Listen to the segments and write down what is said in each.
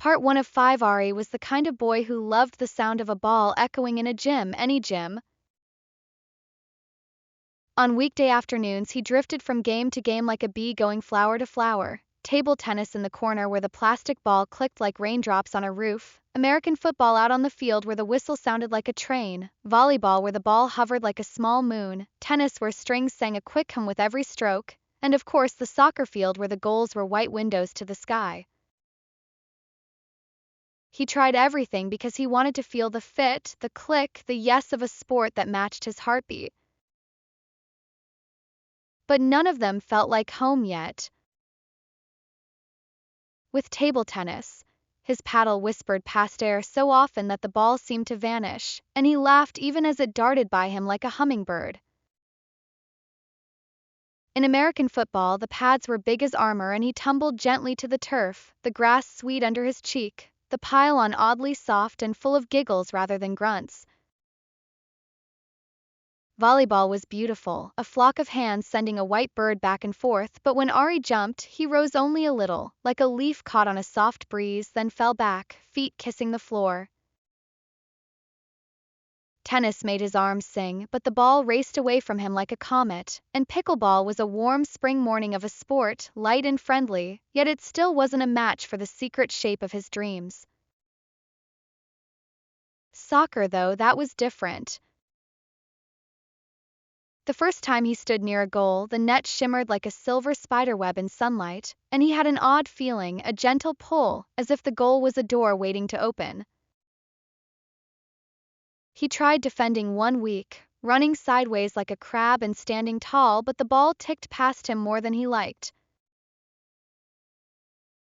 Part 1 of 5. Ari was the kind of boy who loved the sound of a ball echoing in a gym, any gym. On weekday afternoons he drifted from game to game like a bee going flower to flower. Table tennis in the corner where the plastic ball clicked like raindrops on a roof. American football out on the field where the whistle sounded like a train. Volleyball where the ball hovered like a small moon. Tennis where strings sang a quick hum with every stroke. And of course the soccer field where the goals were white windows to the sky. He tried everything because he wanted to feel the fit, the click, the yes of a sport that matched his heartbeat. But none of them felt like home yet. With table tennis, his paddle whispered past air so often that the ball seemed to vanish, and he laughed even as it darted by him like a hummingbird. In American football, the pads were big as armor and he tumbled gently to the turf, the grass sweet under his cheek, the pile-on oddly soft and full of giggles rather than grunts. Volleyball was beautiful, a flock of hands sending a white bird back and forth, but when Ari jumped, he rose only a little, like a leaf caught on a soft breeze, then fell back, feet kissing the floor. Tennis made his arms sing, but the ball raced away from him like a comet, and pickleball was a warm spring morning of a sport, light and friendly, yet it still wasn't a match for the secret shape of his dreams. Soccer, though, that was different. The first time he stood near a goal, the net shimmered like a silver spiderweb in sunlight, and he had an odd feeling, a gentle pull, as if the goal was a door waiting to open. He tried defending 1 week, running sideways like a crab and standing tall, but the ball ticked past him more than he liked.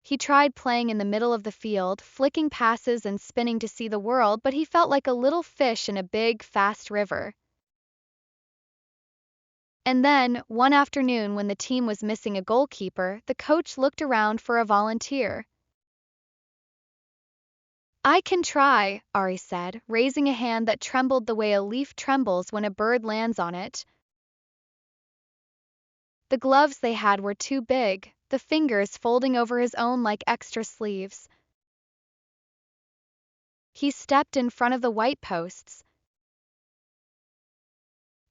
He tried playing in the middle of the field, flicking passes and spinning to see the world, but he felt like a little fish in a big, fast river. And then, one afternoon when the team was missing a goalkeeper, the coach looked around for a volunteer. "I can try," Ari said, raising a hand that trembled the way a leaf trembles when a bird lands on it. The gloves they had were too big, the fingers folding over his own like extra sleeves. He stepped in front of the white posts.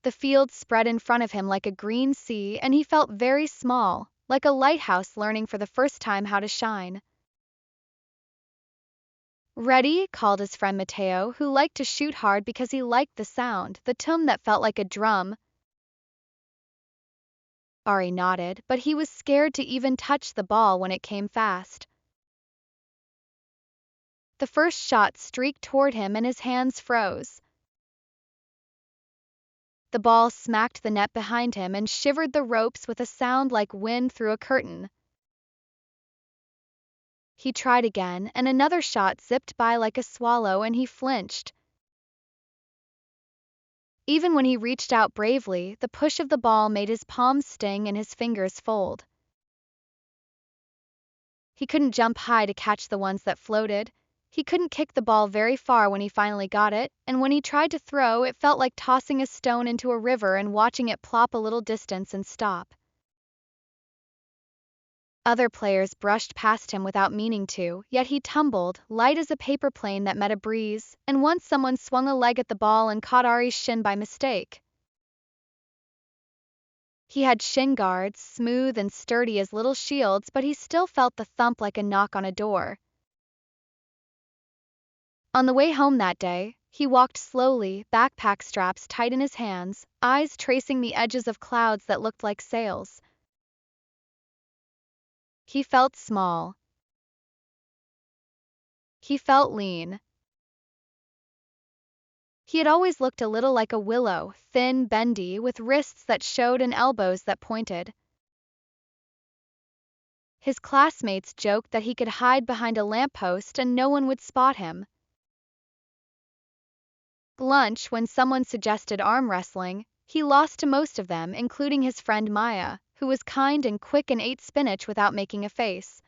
The field spread in front of him like a green sea, and he felt very small, like a lighthouse learning for the first time how to shine. "Ready?" called his friend Mateo, who liked to shoot hard because he liked the sound, the tum that felt like a drum. Ari nodded, but he was scared to even touch the ball when it came fast. The first shot streaked toward him and his hands froze. The ball smacked the net behind him and shivered the ropes with a sound like wind through a curtain. He tried again, and another shot zipped by like a swallow, and he flinched. Even when he reached out bravely, the push of the ball made his palms sting and his fingers fold. He couldn't jump high to catch the ones that floated. He couldn't kick the ball very far when he finally got it, and when he tried to throw, it felt like tossing a stone into a river and watching it plop a little distance and stop. Other players brushed past him without meaning to, yet he tumbled, light as a paper plane that met a breeze, and once someone swung a leg at the ball and caught Ari's shin by mistake. He had shin guards, smooth and sturdy as little shields, but he still felt the thump like a knock on a door. On the way home that day, he walked slowly, backpack straps tight in his hands, eyes tracing the edges of clouds that looked like sails. He felt small. He felt lean. He had always looked a little like a willow, thin, bendy, with wrists that showed and elbows that pointed. His classmates joked that he could hide behind a lamppost and no one would spot him. Lunch, when someone suggested arm wrestling, he lost to most of them, including his friend Maya, who was kind and quick and ate spinach without making a face.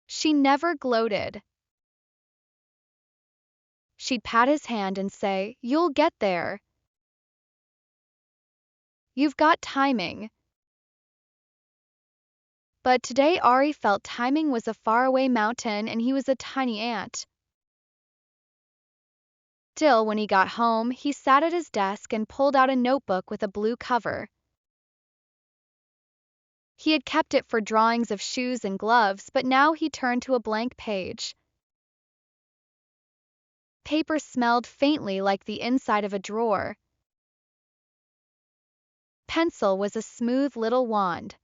She never gloated. She'd pat his hand and say, "You'll get there. You've got timing." But today Ari felt timing was a faraway mountain and he was a tiny ant. Still, when he got home, he sat at his desk and pulled out a notebook with a blue cover. He had kept it for drawings of shoes and gloves, but now he turned to a blank page. Paper smelled faintly like the inside of a drawer. Pencil was a smooth little wand.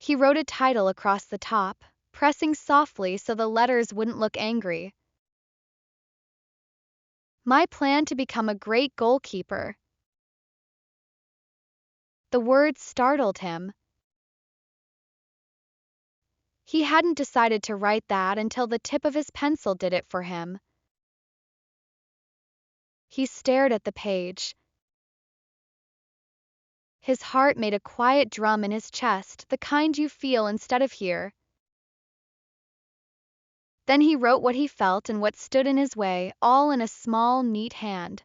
He wrote a title across the top, pressing softly so the letters wouldn't look angry. My plan to become a great goalkeeper. The words startled him. He hadn't decided to write that until the tip of his pencil did it for him. He stared at the page. His heart made a quiet drum in his chest, the kind you feel instead of hear. Then he wrote what he felt and what stood in his way, all in a small, neat hand.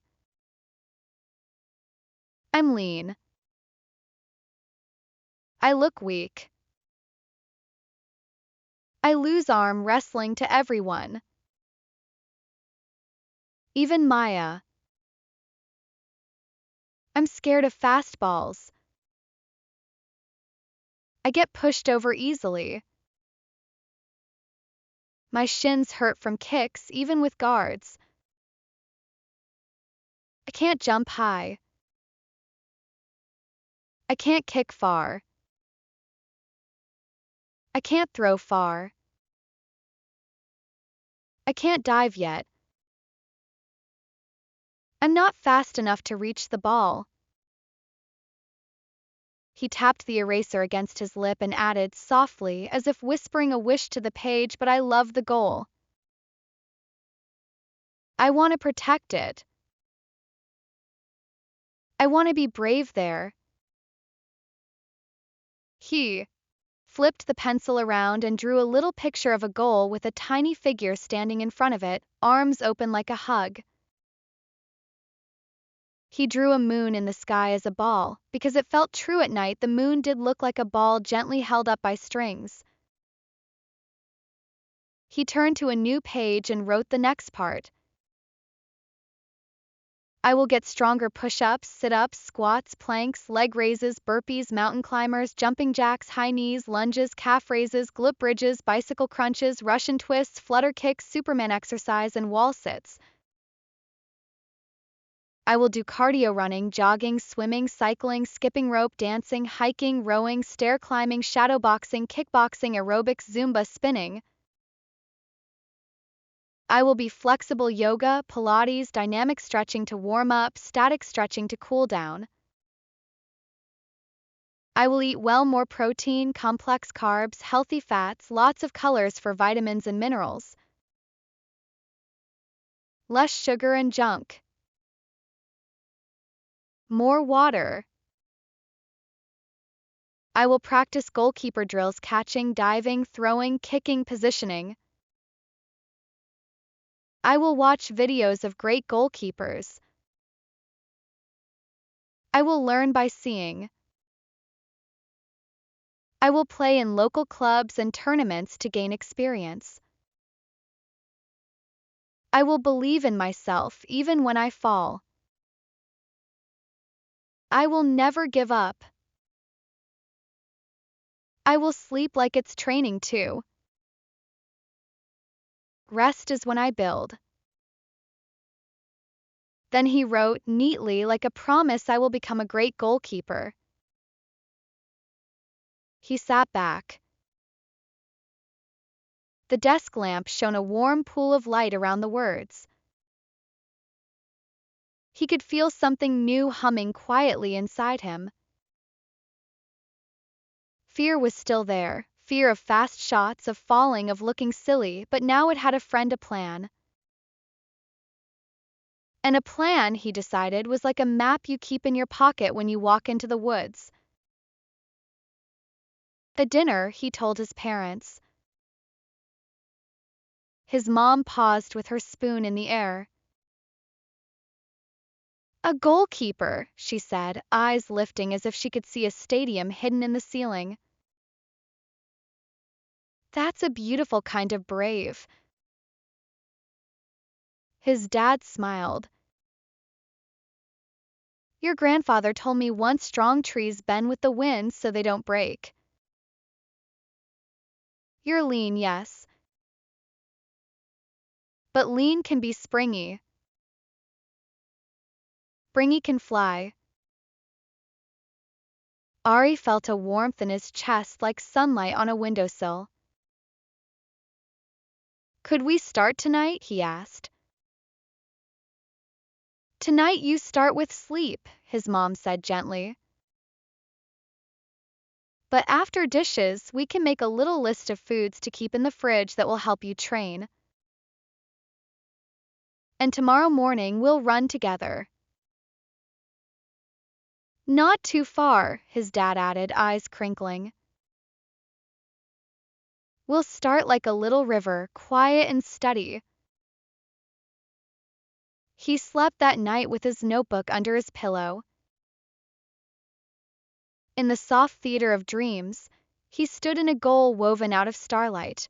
I'm lean. I look weak. I lose arm wrestling to everyone. Even Maya. I'm scared of fastballs. I get pushed over easily. My shins hurt from kicks, even with guards. I can't jump high. I can't kick far. I can't throw far. I can't dive yet. I'm not fast enough to reach the ball. He tapped the eraser against his lip and added softly, as if whispering a wish to the page, but I love the goal. I want to protect it. I want to be brave there. He flipped the pencil around and drew a little picture of a goal with a tiny figure standing in front of it, arms open like a hug. He drew a moon in the sky as a ball, because it felt true at night the moon did look like a ball gently held up by strings. He turned to a new page and wrote the next part. I will get stronger push-ups, sit-ups, squats, planks, leg raises, burpees, mountain climbers, jumping jacks, high knees, lunges, calf raises, glute bridges, bicycle crunches, Russian twists, flutter kicks, Superman exercise, and wall sits. I will do cardio running, jogging, swimming, cycling, skipping rope, dancing, hiking, rowing, stair climbing, shadow boxing, kickboxing, aerobics, Zumba, spinning. I will be flexible yoga, Pilates, dynamic stretching to warm up, static stretching to cool down. I will eat well, more protein, complex carbs, healthy fats, lots of colors for vitamins and minerals. Less sugar and junk. More water. I will practice goalkeeper drills, catching, diving, throwing, kicking, positioning. I will watch videos of great goalkeepers. I will learn by seeing. I will play in local clubs and tournaments to gain experience. I will believe in myself even when I fall. I will never give up. I will sleep like it's training too. Rest is when I build. Then he wrote neatly, like a promise, I will become a great goalkeeper. He sat back. The desk lamp shone a warm pool of light around the words. He could feel something new humming quietly inside him. Fear was still there, fear of fast shots, of falling, of looking silly, but now it had a friend, a plan. And a plan, he decided, was like a map you keep in your pocket when you walk into the woods. At dinner, he told his parents. His mom paused with her spoon in the air. A goalkeeper, she said, eyes lifting as if she could see a stadium hidden in the ceiling. That's a beautiful kind of brave. His dad smiled. Your grandfather told me once strong trees bend with the wind so they don't break. You're lean, yes. But lean can be springy. Springy can fly. Ari felt a warmth in his chest like sunlight on a windowsill. Could we start tonight? He asked. Tonight you start with sleep, his mom said gently. But after dishes, we can make a little list of foods to keep in the fridge that will help you train. And tomorrow morning we'll run together. Not too far, his dad added, eyes crinkling. We'll start like a little river, quiet and steady. He slept that night with his notebook under his pillow. In the soft theater of dreams, he stood in a goal woven out of starlight.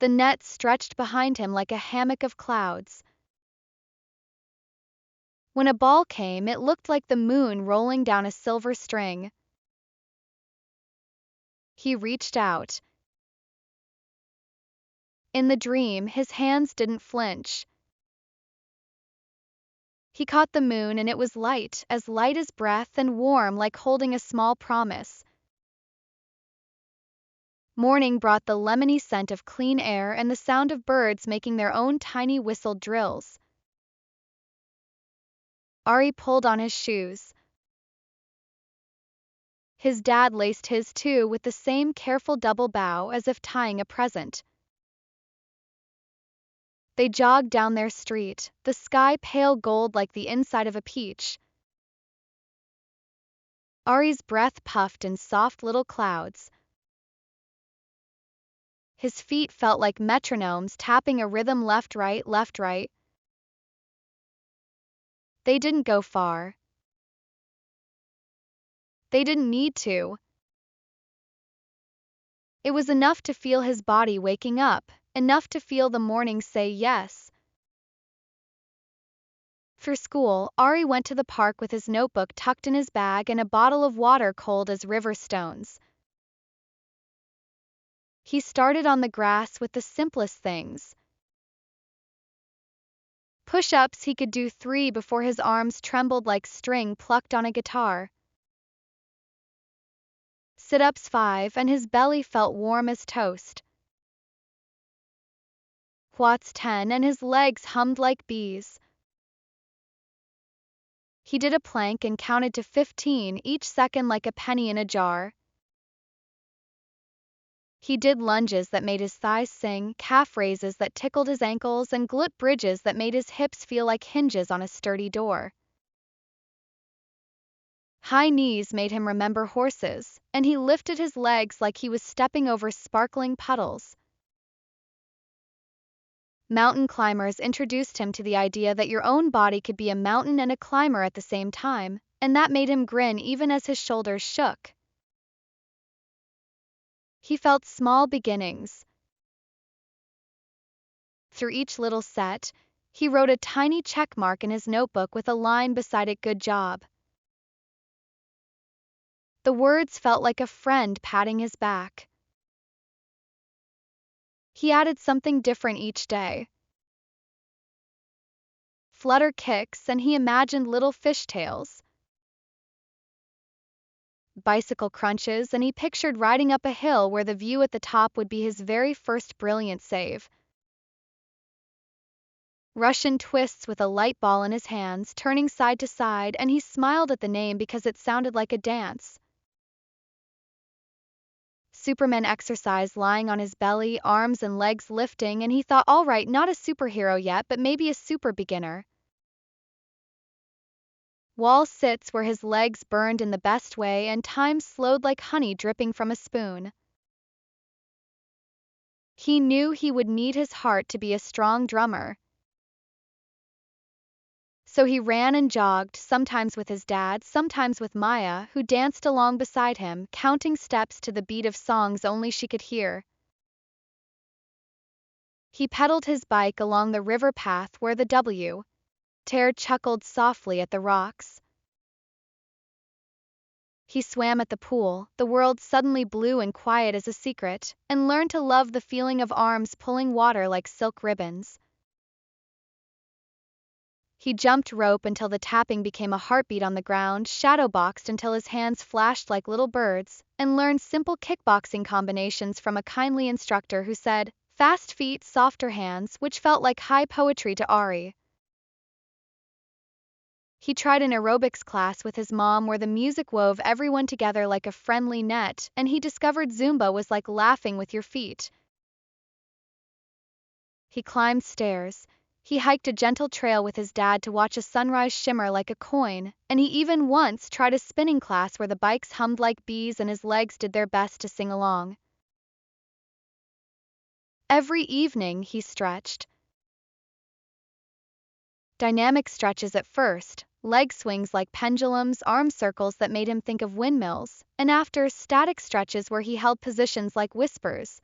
The net stretched behind him like a hammock of clouds. When a ball came, it looked like the moon rolling down a silver string. He reached out. In the dream, his hands didn't flinch. He caught the moon and it was light as breath and warm like holding a small promise. Morning brought the lemony scent of clean air and the sound of birds making their own tiny whistled drills. Ari pulled on his shoes. His dad laced his too with the same careful double bow as if tying a present. They jogged down their street, the sky pale gold like the inside of a peach. Ari's breath puffed in soft little clouds. His feet felt like metronomes tapping a rhythm left, right, left, right. They didn't go far. They didn't need to. It was enough to feel his body waking up, enough to feel the morning say yes. For school, Ari went to the park with his notebook tucked in his bag and a bottle of water cold as river stones. He started on the grass with the simplest things. Push-ups he could do 3 before his arms trembled like string plucked on a guitar. Sit-ups 5 and his belly felt warm as toast. Squats 10 and his legs hummed like bees. He did a plank and counted to 15, each second like a penny in a jar. He did lunges that made his thighs sing, calf raises that tickled his ankles, and glute bridges that made his hips feel like hinges on a sturdy door. High knees made him remember horses, and he lifted his legs like he was stepping over sparkling puddles. Mountain climbers introduced him to the idea that your own body could be a mountain and a climber at the same time, and that made him grin even as his shoulders shook. He felt small beginnings. Through each little set, he wrote a tiny check mark in his notebook with a line beside it, "Good job." The words felt like a friend patting his back. He added something different each day. Flutter kicks, and he imagined little fishtails. Bicycle crunches, and he pictured riding up a hill where the view at the top would be his very first brilliant save. Russian twists with a light ball in his hands, turning side to side, and he smiled at the name because it sounded like a dance. Superman exercise lying on his belly, arms and legs lifting, and he thought, all right, not a superhero yet, but maybe a super beginner. Wall sits where his legs burned in the best way and time slowed like honey dripping from a spoon. He knew he would need his heart to be a strong drummer. So he ran and jogged, sometimes with his dad, sometimes with Maya, who danced along beside him, counting steps to the beat of songs only she could hear. He pedaled his bike along the river path where the W. Tear chuckled softly at the rocks. He swam at the pool, the world suddenly blue and quiet as a secret, and learned to love the feeling of arms pulling water like silk ribbons. He jumped rope until the tapping became a heartbeat on the ground, shadowboxed until his hands flashed like little birds, and learned simple kickboxing combinations from a kindly instructor who said, "Fast feet, softer hands," which felt like high poetry to Ari. He tried an aerobics class with his mom where the music wove everyone together like a friendly net, and he discovered Zumba was like laughing with your feet. He climbed stairs. He hiked a gentle trail with his dad to watch a sunrise shimmer like a coin, and he even once tried a spinning class where the bikes hummed like bees and his legs did their best to sing along. Every evening he stretched. Dynamic stretches at first, leg swings like pendulums, arm circles that made him think of windmills, and after, static stretches where he held positions like whispers.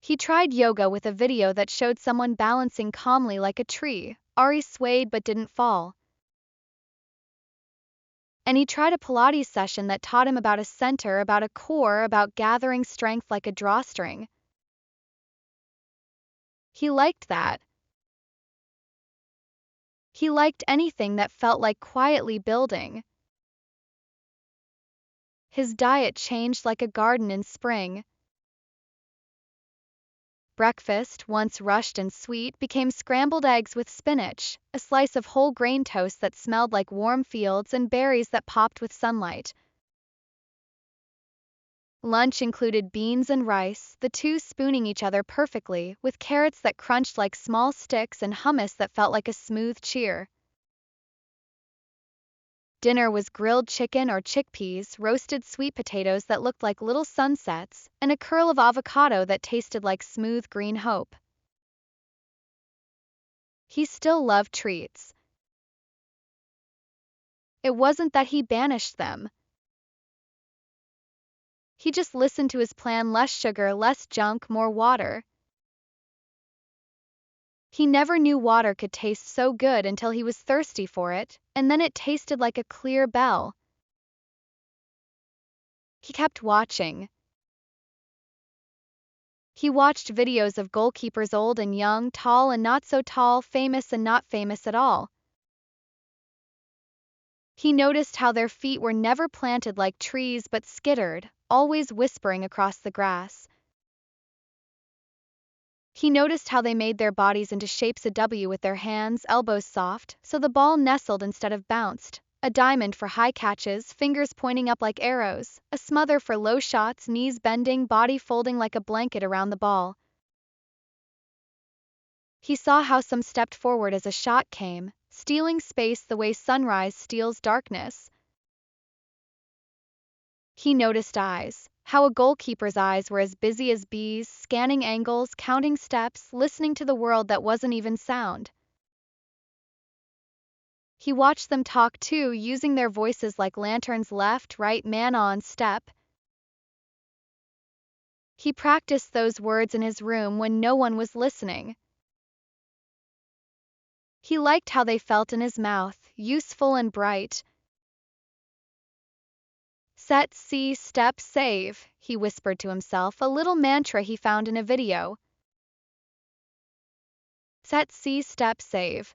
He tried yoga with a video that showed someone balancing calmly like a tree. Ari swayed but didn't fall. And he tried a Pilates session that taught him about a center, about a core, about gathering strength like a drawstring. He liked that. He liked anything that felt like quietly building. His diet changed like a garden in spring. Breakfast, once rushed and sweet, became scrambled eggs with spinach, a slice of whole grain toast that smelled like warm fields, and berries that popped with sunlight. Lunch included beans and rice, the two spooning each other perfectly, with carrots that crunched like small sticks and hummus that felt like a smooth cheer. Dinner was grilled chicken or chickpeas, roasted sweet potatoes that looked like little sunsets, and a curl of avocado that tasted like smooth green hope. He still loved treats. It wasn't that he banished them. He just listened to his plan: less sugar, less junk, more water. He never knew water could taste so good until he was thirsty for it, and then it tasted like a clear bell. He kept watching. He watched videos of goalkeepers, old and young, tall and not so tall, famous and not famous at all. He noticed how their feet were never planted like trees but skittered, always whispering across the grass. He noticed how they made their bodies into shapes: a W with their hands, elbows soft, so the ball nestled instead of bounced, a diamond for high catches, fingers pointing up like arrows, a smother for low shots, knees bending, body folding like a blanket around the ball. He saw how some stepped forward as a shot came, stealing space the way sunrise steals darkness. He noticed eyes, how a goalkeeper's eyes were as busy as bees, scanning angles, counting steps, listening to the world that wasn't even sound. He watched them talk too, using their voices like lanterns: left, right, man on, step. He practiced those words in his room when no one was listening. He liked how they felt in his mouth, useful and bright. Set, see, step, save, he whispered to himself, a little mantra he found in a video. Set, see, step, save.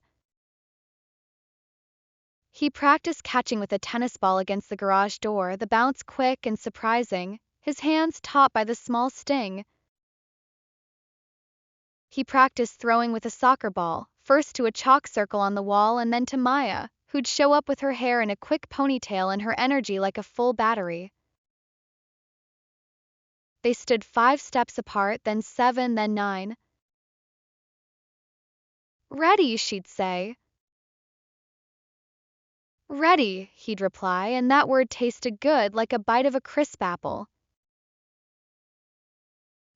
He practiced catching with a tennis ball against the garage door, the bounce quick and surprising, his hands taut by the small sting. He practiced throwing with a soccer ball, first to a chalk circle on the wall and then to Maya, who'd show up with her hair in a quick ponytail and her energy like a full battery. They stood 5 steps apart, then 7, then 9. Ready, she'd say. Ready, he'd reply, and that word tasted good, like a bite of a crisp apple.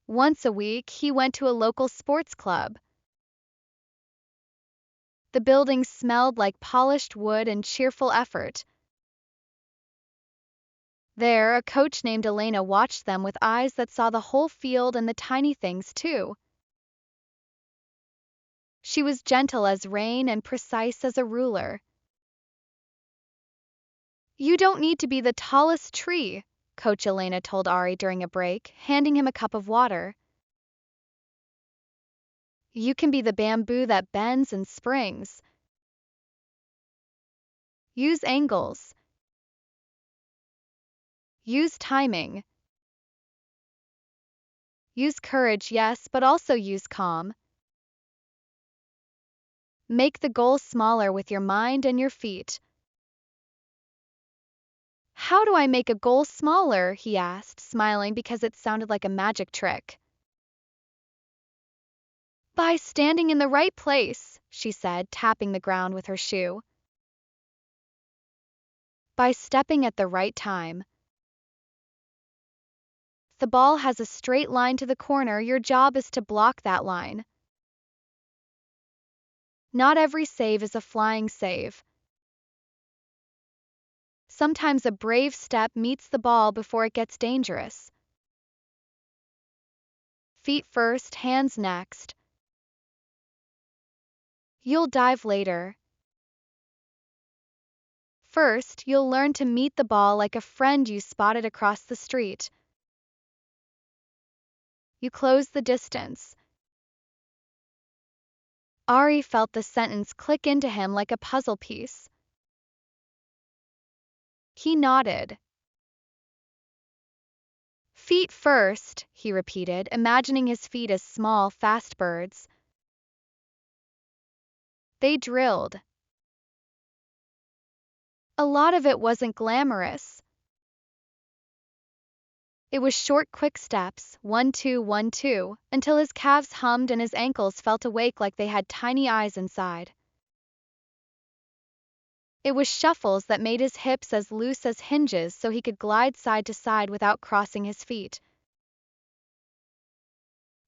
Once a week, he went to a local sports club. The building smelled like polished wood and cheerful effort. There, a coach named Elena watched them with eyes that saw the whole field and the tiny things too. She was gentle as rain and precise as a ruler. "You don't need to be the tallest tree," Coach Elena told Ari during a break, handing him a cup of water. "You can be the bamboo that bends and springs. Use angles. Use timing. Use courage, yes, but also use calm. Make the goal smaller with your mind and your feet." "How do I make a goal smaller?" he asked, smiling because it sounded like a magic trick. "By standing in the right place," she said, tapping the ground with her shoe. "By stepping at the right time. The ball has a straight line to the corner, your job is to block that line. Not every save is a flying save. Sometimes a brave step meets the ball before it gets dangerous. Feet first, hands next. You'll dive later. First, you'll learn to meet the ball like a friend you spotted across the street. You close the distance." Ari felt the sentence click into him like a puzzle piece. He nodded. "Feet first," he repeated, imagining his feet as small, fast birds. They drilled. A lot of it wasn't glamorous. It was short, quick steps, 1-2, 1-2, until his calves hummed and his ankles felt awake like they had tiny eyes inside. It was shuffles that made his hips as loose as hinges so he could glide side to side without crossing his feet.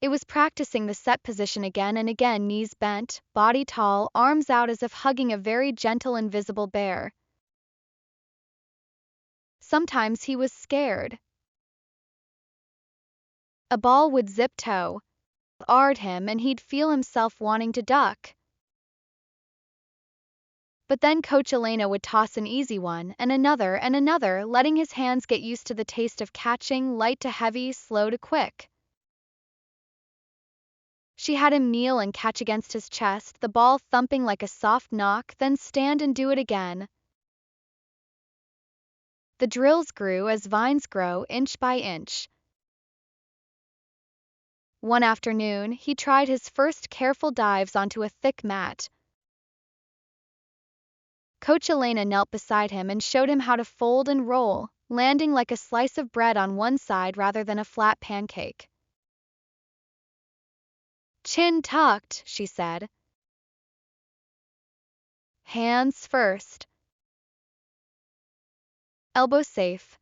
It was practicing the set position again and again, knees bent, body tall, arms out as if hugging a very gentle invisible bear. Sometimes he was scared. A ball would zip toe, ard him, and he'd feel himself wanting to duck. But then Coach Elena would toss an easy one, and another, letting his hands get used to the taste of catching, light to heavy, slow to quick. She had him kneel and catch against his chest, the ball thumping like a soft knock, then stand and do it again. The drills grew as vines grow, inch by inch. One afternoon, he tried his first careful dives onto a thick mat. Coach Elena knelt beside him and showed him how to fold and roll, landing like a slice of bread on one side rather than a flat pancake. "Chin tucked," she said. "Hands first. Elbow safe.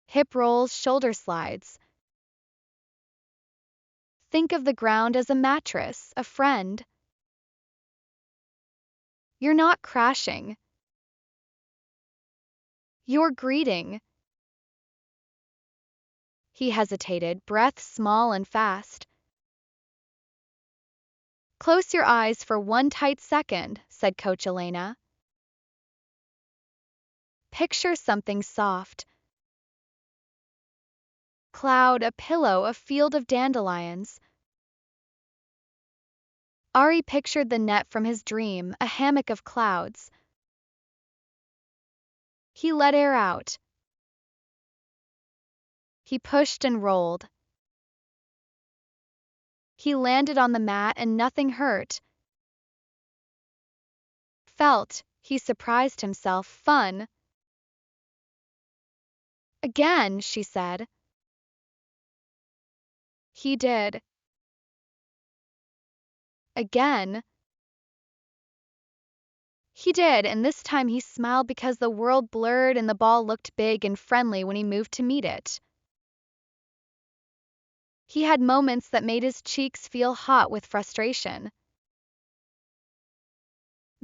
Hip rolls, shoulder slides. Think of the ground as a mattress, a friend. You're not crashing. You're greeting." He hesitated, breath small and fast. "Close your eyes for one tight second," said Coach Elena. "Picture something soft. Cloud, a pillow, a field of dandelions." Ari pictured the net from his dream, a hammock of clouds. He let air out. He pushed and rolled. He landed on the mat and nothing hurt. Felt, he surprised himself, fun. "Again," she said. He did. Again. He did, and this time he smiled because the world blurred and the ball looked big and friendly when he moved to meet it. He had moments that made his cheeks feel hot with frustration.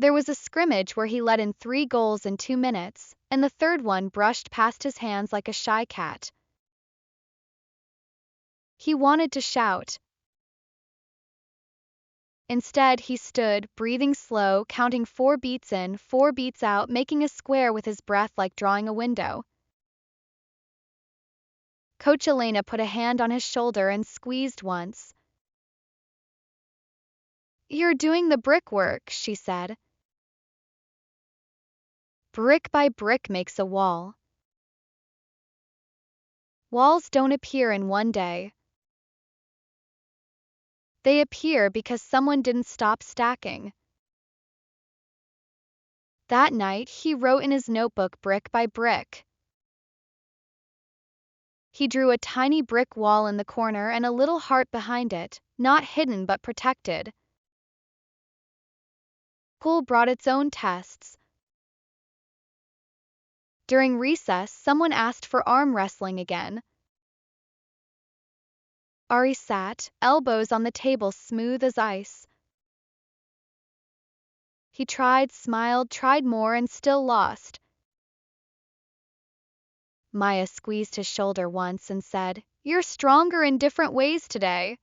There was a scrimmage where he let in 3 goals in 2 minutes, and the third one brushed past his hands like a shy cat. He wanted to shout. Instead, he stood, breathing slow, counting 4 beats in, 4 beats out, making a square with his breath like drawing a window. Coach Elena put a hand on his shoulder and squeezed once. "You're doing the brickwork," she said. Brick by brick makes a wall. Walls don't appear in one day. They appear because someone didn't stop stacking. That night, he wrote in his notebook brick by brick. He drew a tiny brick wall in the corner and a little heart behind it, not hidden but protected. School brought its own tests. During recess, someone asked for arm wrestling again. Ari sat, elbows on the table smooth as ice. He tried, smiled, tried more, and still lost. Maya squeezed his shoulder once and said, "You're stronger in different ways today."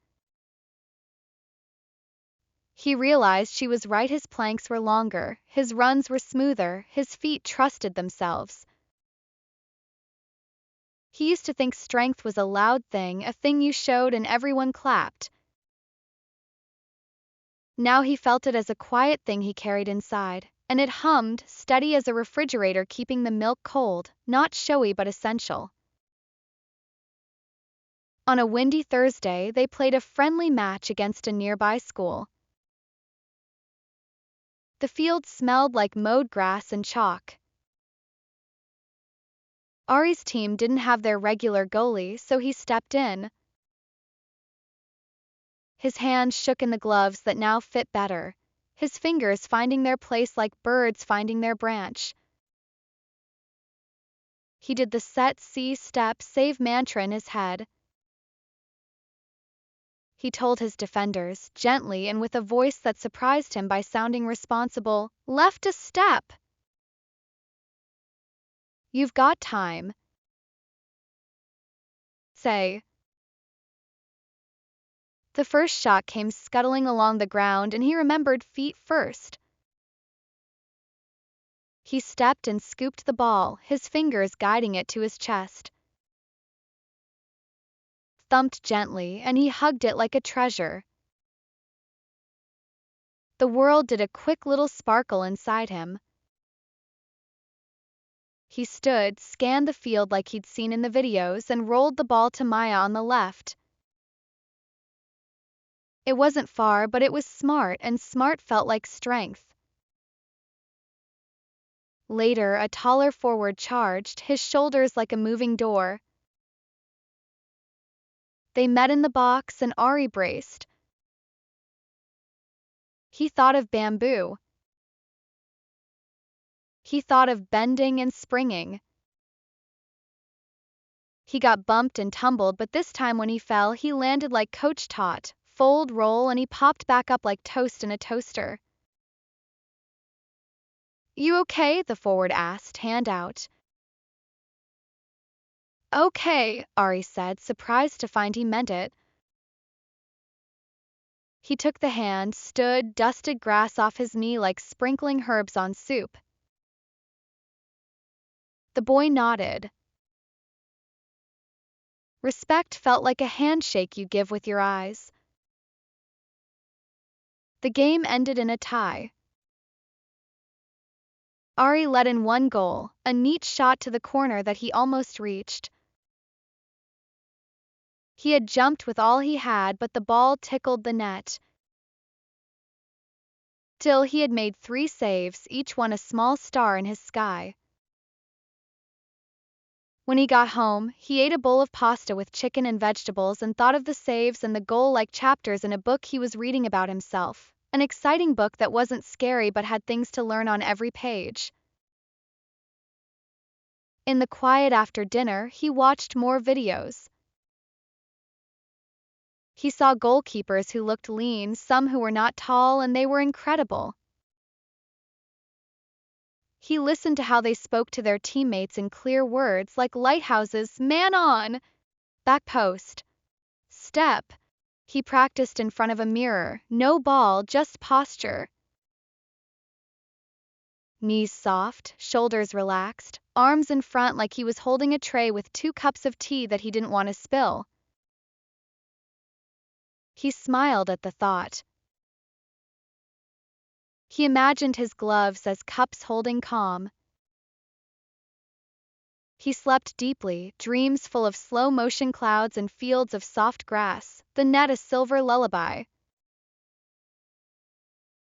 He realized she was right. His planks were longer, his runs were smoother, his feet trusted themselves. He used to think strength was a loud thing, a thing you showed and everyone clapped. Now he felt it as a quiet thing he carried inside, and it hummed, steady as a refrigerator keeping the milk cold, not showy but essential. On a windy Thursday, they played a friendly match against a nearby school. The field smelled like mowed grass and chalk. Ari's team didn't have their regular goalie, so he stepped in. His hands shook in the gloves that now fit better, his fingers finding their place like birds finding their branch. He did the set, see, step, save mantra in his head. He told his defenders, gently and with a voice that surprised him by sounding responsible, "Left a step. You've got time. Say." The first shot came scuttling along the ground and he remembered feet first. He stepped and scooped the ball, his fingers guiding it to his chest. Thumped gently, and he hugged it like a treasure. The world did a quick little sparkle inside him. He stood, scanned the field like he'd seen in the videos, and rolled the ball to Maya on the left. It wasn't far, but it was smart, and smart felt like strength. Later, a taller forward charged, his shoulders like a moving door. They met in the box and Ari braced. He thought of bamboo. He thought of bending and springing. He got bumped and tumbled, but this time when he fell, he landed like coach taught, fold, roll, and he popped back up like toast in a toaster. "You okay?" the forward asked, hand out. "Okay," Ari said, surprised to find he meant it. He took the hand, stood, dusted grass off his knee like sprinkling herbs on soup. The boy nodded. Respect felt like a handshake you give with your eyes. The game ended in a tie. Ari let in 1 goal, a neat shot to the corner that he almost reached. He had jumped with all he had, but the ball tickled the net. Still, he had made 3 saves, each one a small star in his sky. When he got home, he ate a bowl of pasta with chicken and vegetables and thought of the saves and the goal like chapters in a book he was reading about himself, an exciting book that wasn't scary but had things to learn on every page. In the quiet after dinner, he watched more videos. He saw goalkeepers who looked lean, some who were not tall, and they were incredible. He listened to how they spoke to their teammates in clear words like lighthouses: man on, back post, step. He practiced in front of a mirror, no ball, just posture. Knees soft, shoulders relaxed, arms in front like he was holding a tray with 2 cups of tea that he didn't want to spill. He smiled at the thought. He imagined his gloves as cups holding calm. He slept deeply, dreams full of slow-motion clouds and fields of soft grass, the net a silver lullaby.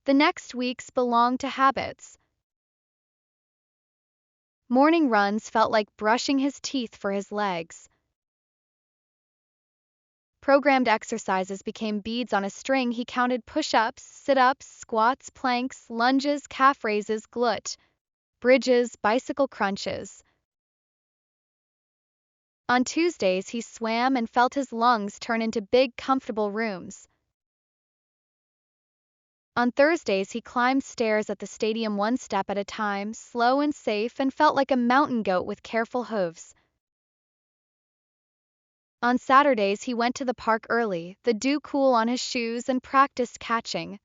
The next weeks belonged to habits. Morning runs felt like brushing his teeth for his legs. Programmed exercises became beads on a string. He counted push-ups, sit-ups, squats, planks, lunges, calf raises, glute bridges, bicycle crunches. On Tuesdays he swam and felt his lungs turn into big, comfortable rooms. On Thursdays he climbed stairs at the stadium one step at a time, slow and safe, and felt like a mountain goat with careful hooves. On Saturdays he went to the park early, the dew cool on his shoes, and practiced catching.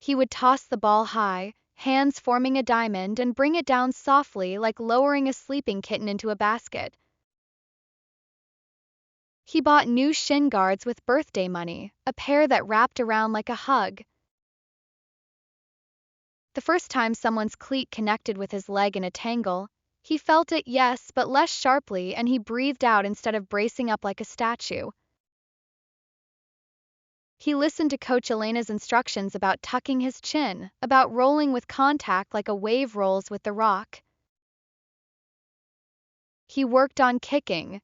He would toss the ball high, hands forming a diamond, and bring it down softly like lowering a sleeping kitten into a basket. He bought new shin guards with birthday money, a pair that wrapped around like a hug. The first time someone's cleat connected with his leg in a tangle, he felt it, yes, but less sharply, and he breathed out instead of bracing up like a statue. He listened to Coach Elena's instructions about tucking his chin, about rolling with contact like a wave rolls with the rock. He worked on kicking.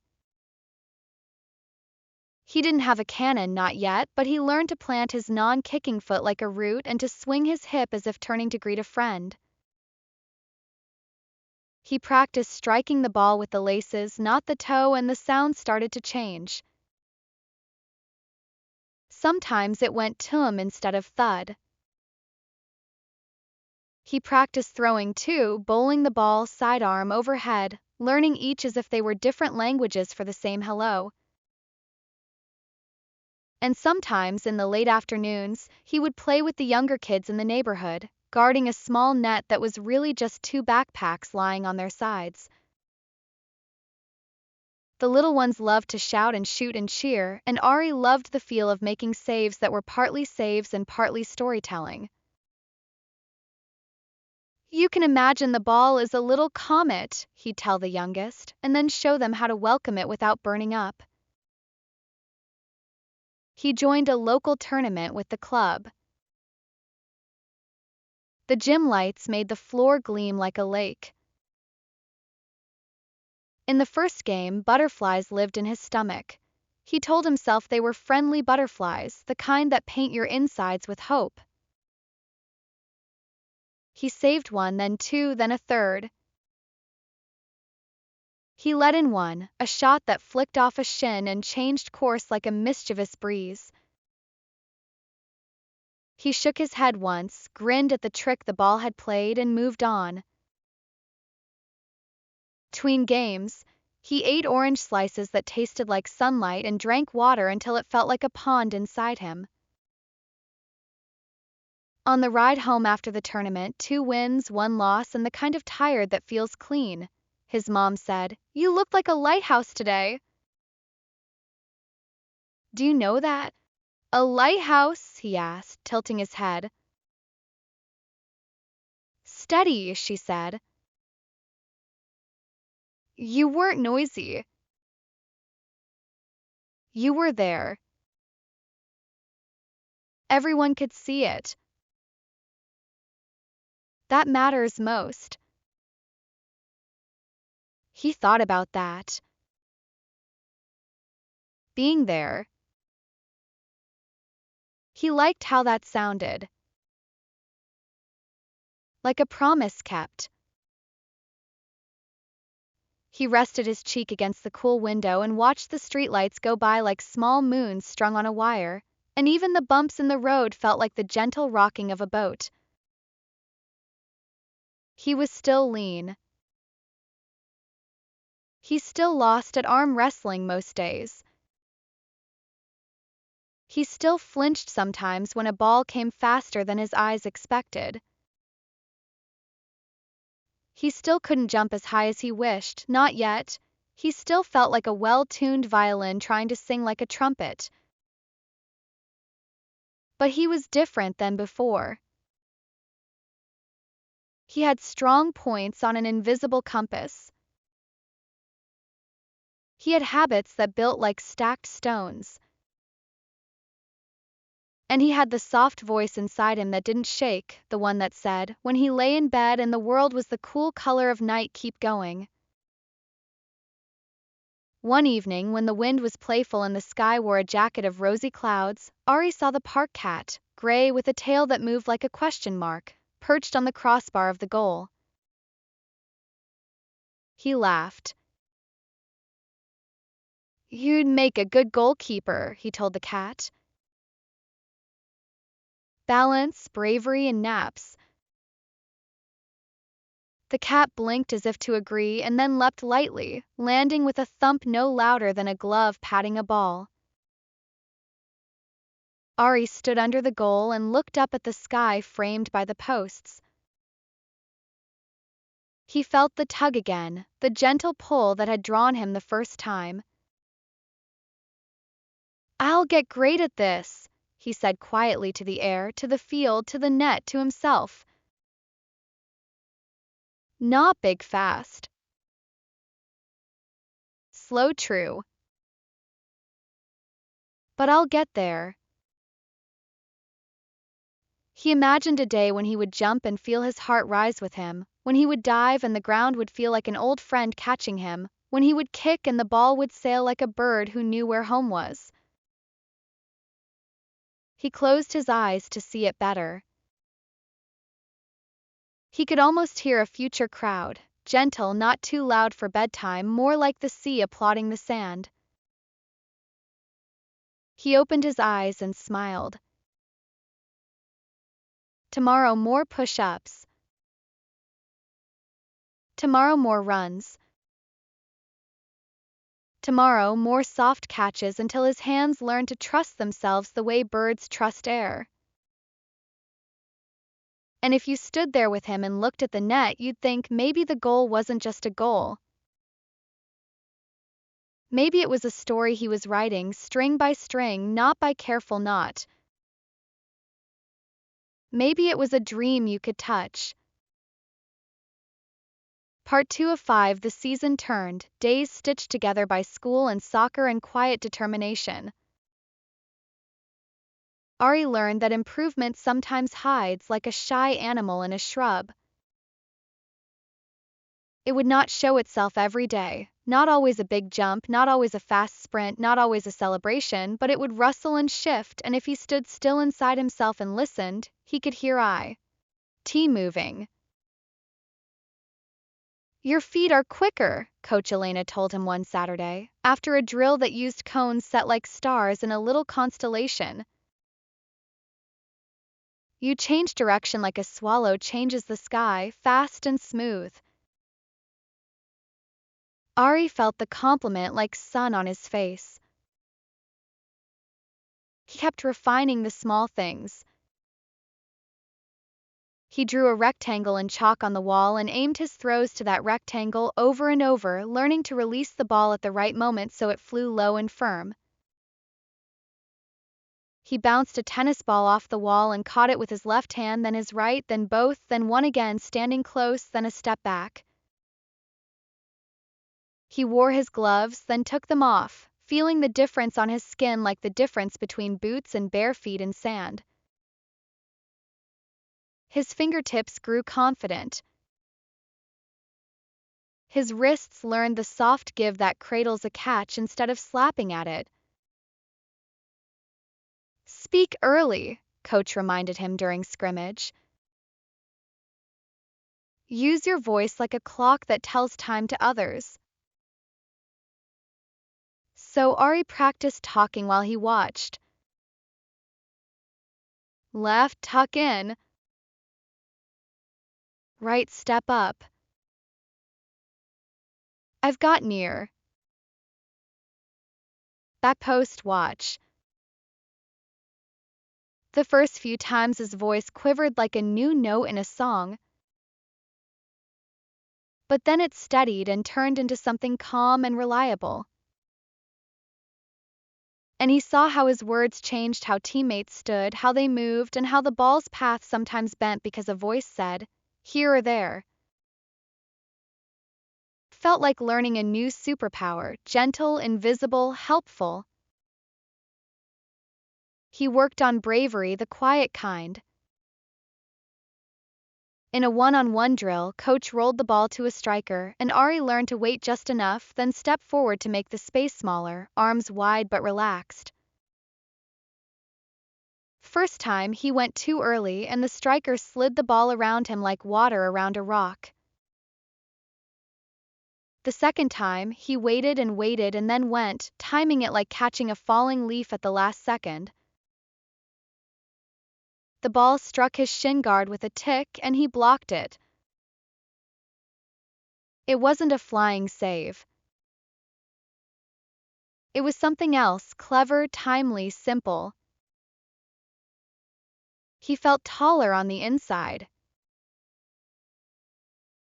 He didn't have a cannon, not yet, but he learned to plant his non-kicking foot like a root and to swing his hip as if turning to greet a friend. He practiced striking the ball with the laces, not the toe, and the sound started to change. Sometimes it went tum instead of thud. He practiced throwing too, bowling the ball sidearm overhead, learning each as if they were different languages for the same hello. And sometimes in the late afternoons, he would play with the younger kids in the neighborhood, guarding a small net that was really just 2 backpacks lying on their sides. The little ones loved to shout and shoot and cheer, and Ari loved the feel of making saves that were partly saves and partly storytelling. You can imagine the ball is a little comet, he'd tell the youngest, and then show them how to welcome it without burning up. He joined a local tournament with the club. The gym lights made the floor gleam like a lake. In the first game, butterflies lived in his stomach. He told himself they were friendly butterflies, the kind that paint your insides with hope. He saved one, then 2, then a third. He let in one, a shot that flicked off a shin and changed course like a mischievous breeze. He shook his head once, grinned at the trick the ball had played, and moved on. Between games, he ate orange slices that tasted like sunlight and drank water until it felt like a pond inside him. On the ride home after the tournament, 2 wins, 1 loss, and the kind of tired that feels clean, his mom said, "You looked like a lighthouse today." "Do you know that?" "A lighthouse?" he asked, tilting his head. "Steady," she said. "You weren't noisy." "You were there. Everyone could see it. That matters most." He thought about that. Being there. He liked how that sounded. Like a promise kept. He rested his cheek against the cool window and watched the streetlights go by like small moons strung on a wire, and even the bumps in the road felt like the gentle rocking of a boat. He was still lean. He still lost at arm wrestling most days. He still flinched sometimes when a ball came faster than his eyes expected. He still couldn't jump as high as he wished, not yet. He still felt like a well-tuned violin trying to sing like a trumpet. But he was different than before. He had strong points on an invisible compass. He had habits that built like stacked stones. And he had the soft voice inside him that didn't shake, the one that said, when he lay in bed and the world was the cool color of night, keep going. One evening, when the wind was playful and the sky wore a jacket of rosy clouds, Ari saw the park cat, gray with a tail that moved like a question mark, perched on the crossbar of the goal. He laughed. "You'd make a good goalkeeper," he told the cat. "Balance, bravery, and naps." The cat blinked as if to agree and then leapt lightly, landing with a thump no louder than a glove patting a ball. Ari stood under the goal and looked up at the sky framed by the posts. He felt the tug again, the gentle pull that had drawn him the first time. "I'll get great at this," he said quietly, to the air, to the field, to the net, to himself. "Not big fast. Slow true. But I'll get there." He imagined a day when he would jump and feel his heart rise with him, when he would dive and the ground would feel like an old friend catching him, when he would kick and the ball would sail like a bird who knew where home was. He closed his eyes to see it better. He could almost hear a future crowd, gentle, not too loud for bedtime, more like the sea applauding the sand. He opened his eyes and smiled. Tomorrow more push-ups. Tomorrow more runs. Tomorrow more soft catches until his hands learned to trust themselves the way birds trust air. And if you stood there with him and looked at the net, you'd think maybe the goal wasn't just a goal. Maybe it was a story he was writing, string by string, knot by careful knot. Maybe it was a dream you could touch. Part 2 of 5. The season turned, days stitched together by school and soccer and quiet determination. Ari learned that improvement sometimes hides like a shy animal in a shrub. It would not show itself every day, not always a big jump, not always a fast sprint, not always a celebration, but it would rustle and shift, and if he stood still inside himself and listened, he could hear I.T. moving. "Your feet are quicker," Coach Elena told him one Saturday, after a drill that used cones set like stars in a little constellation. "You change direction like a swallow changes the sky, fast and smooth." Ari felt the compliment like sun on his face. He kept refining the small things. He drew a rectangle in chalk on the wall and aimed his throws to that rectangle over and over, learning to release the ball at the right moment so it flew low and firm. He bounced a tennis ball off the wall and caught it with his left hand, then his right, then both, then one again, standing close, then a step back. He wore his gloves, then took them off, feeling the difference on his skin like the difference between boots and bare feet in sand. His fingertips grew confident. His wrists learned the soft give that cradles a catch instead of slapping at it. "Speak early," Coach reminded him during scrimmage. "Use your voice like a clock that tells time to others." So Ari practiced talking while he watched. "Left, tuck in." Right step up. I've got near. Back post watch. The first few times his voice quivered like a new note in a song, but then it steadied and turned into something calm and reliable. And he saw how his words changed how teammates stood, how they moved, and how the ball's path sometimes bent because a voice said, here or there. Felt like learning a new superpower, gentle, invisible, helpful. He worked on bravery, the quiet kind. In a one-on-one drill, coach rolled the ball to a striker, and Ari learned to wait just enough, then step forward to make the space smaller, arms wide but relaxed. First time, he went too early and the striker slid the ball around him like water around a rock. The second time, he waited and then went, timing it like catching a falling leaf at the last second. The ball struck his shin guard with a tick and he blocked it. It wasn't a flying save. It was something else, clever, timely, simple. He felt taller on the inside.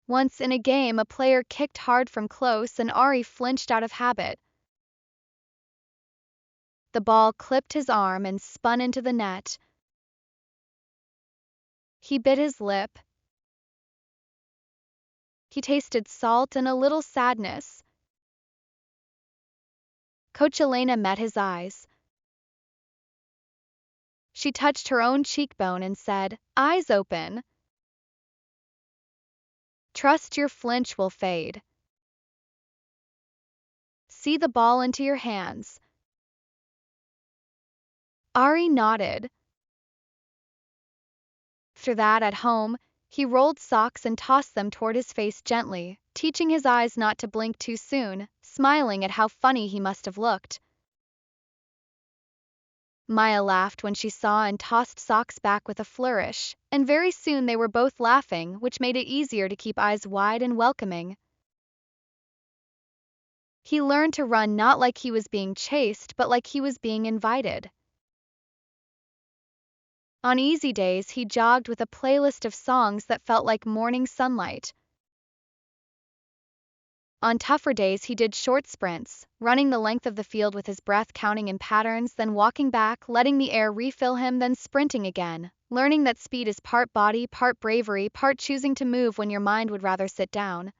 Once in a game, a player kicked hard from close and Ari flinched out of habit. The ball clipped his arm and spun into the net. He bit his lip. He tasted salt and a little sadness. Coach Elena met his eyes. She touched her own cheekbone and said, eyes open. Trust your flinch will fade. See the ball into your hands. Ari nodded. After that, at home, he rolled socks and tossed them toward his face gently, teaching his eyes not to blink too soon, smiling at how funny he must have looked. Maya laughed when she saw and tossed socks back with a flourish, and very soon they were both laughing, which made it easier to keep eyes wide and welcoming. He learned to run not like he was being chased, but like he was being invited. On easy days, he jogged with a playlist of songs that felt like morning sunlight. On tougher days, he did short sprints, running the length of the field with his breath counting in patterns, then walking back, letting the air refill him, then sprinting again, learning that speed is part body, part bravery, part choosing to move when your mind would rather sit down.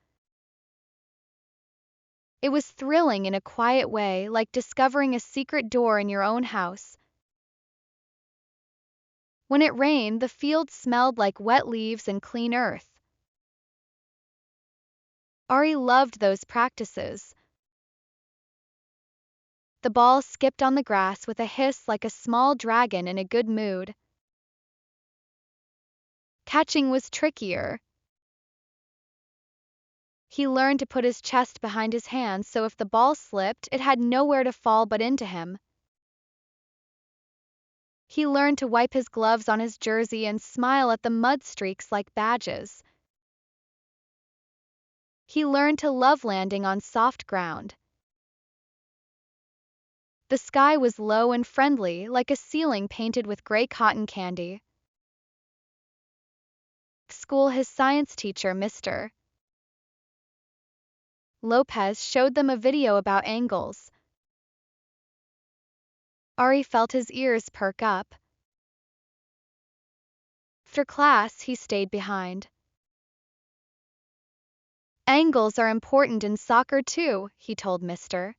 It was thrilling in a quiet way, like discovering a secret door in your own house. When it rained, the field smelled like wet leaves and clean earth. Ari loved those practices. The ball skipped on the grass with a hiss like a small dragon in a good mood. Catching was trickier. He learned to put his chest behind his hands so if the ball slipped, it had nowhere to fall but into him. He learned to wipe his gloves on his jersey and smile at the mud streaks like badges. He learned to love landing on soft ground. The sky was low and friendly, like a ceiling painted with gray cotton candy. School, his science teacher, Mr. Lopez, showed them a video about angles. Ari felt his ears perk up. After class, he stayed behind. Angles are important in soccer too, he told Mr.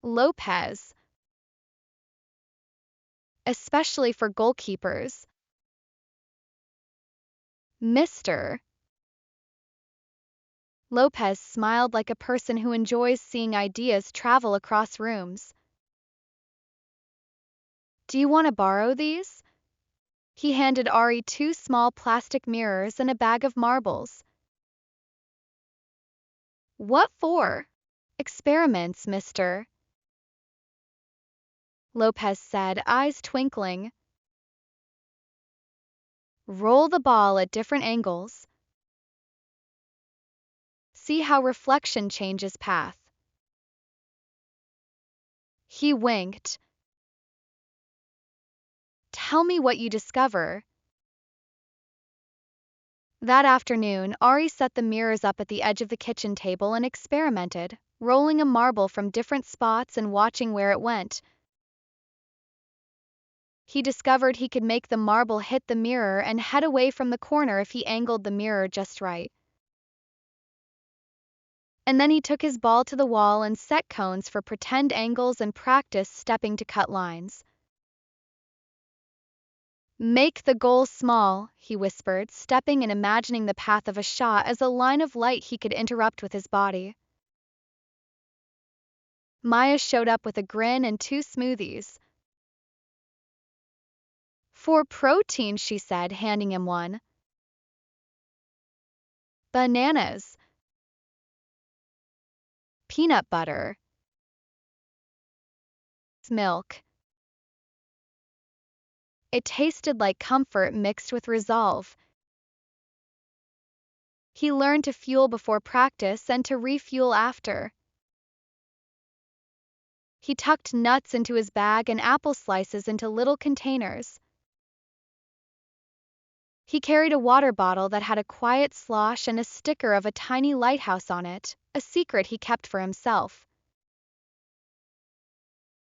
Lopez. Especially for goalkeepers. Mr. Lopez smiled like a person who enjoys seeing ideas travel across rooms. Do you want to borrow these? He handed Ari 2 small plastic mirrors and a bag of marbles. What for? Experiments, Mr. Lopez said, eyes twinkling. Roll the ball at different angles. See how reflection changes path. He winked. Tell me what you discover. That afternoon, Ari set the mirrors up at the edge of the kitchen table and experimented, rolling a marble from different spots and watching where it went. He discovered he could make the marble hit the mirror and head away from the corner if he angled the mirror just right. And then he took his ball to the wall and set cones for pretend angles and practiced stepping to cut lines. Make the goal small, he whispered, stepping and imagining the path of a shot as a line of light he could interrupt with his body. Maya showed up with a grin and 2 smoothies. For protein, she said, handing him one. Bananas. Peanut butter. Milk. It tasted like comfort mixed with resolve. He learned to fuel before practice and to refuel after. He tucked nuts into his bag and apple slices into little containers. He carried a water bottle that had a quiet slosh and a sticker of a tiny lighthouse on it, a secret he kept for himself.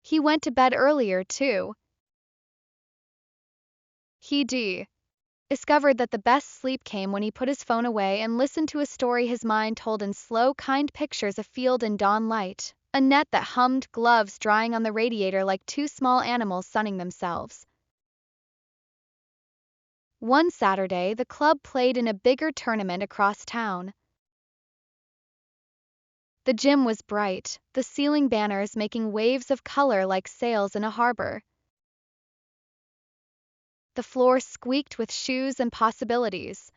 He went to bed earlier, too. He discovered that the best sleep came when he put his phone away and listened to a story his mind told in slow, kind pictures of field and dawn light, a net that hummed, gloves drying on the radiator like 2 small animals sunning themselves. One Saturday, the club played in a bigger tournament across town. The gym was bright, the ceiling banners making waves of color like sails in a harbor. The floor squeaked with shoes and possibilities.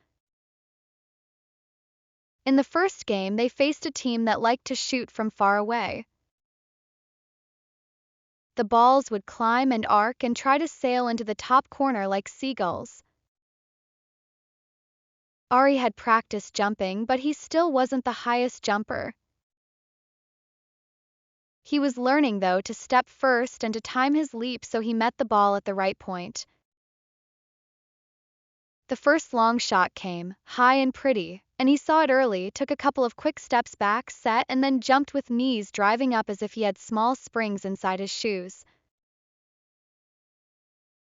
In the first game, they faced a team that liked to shoot from far away. The balls would climb and arc and try to sail into the top corner like seagulls. Ari had practiced jumping, but he still wasn't the highest jumper. He was learning, though, to step first and to time his leap so he met the ball at the right point. The first long shot came, high and pretty, and he saw it early, took a couple of quick steps back, set, and then jumped with knees driving up as if he had small springs inside his shoes.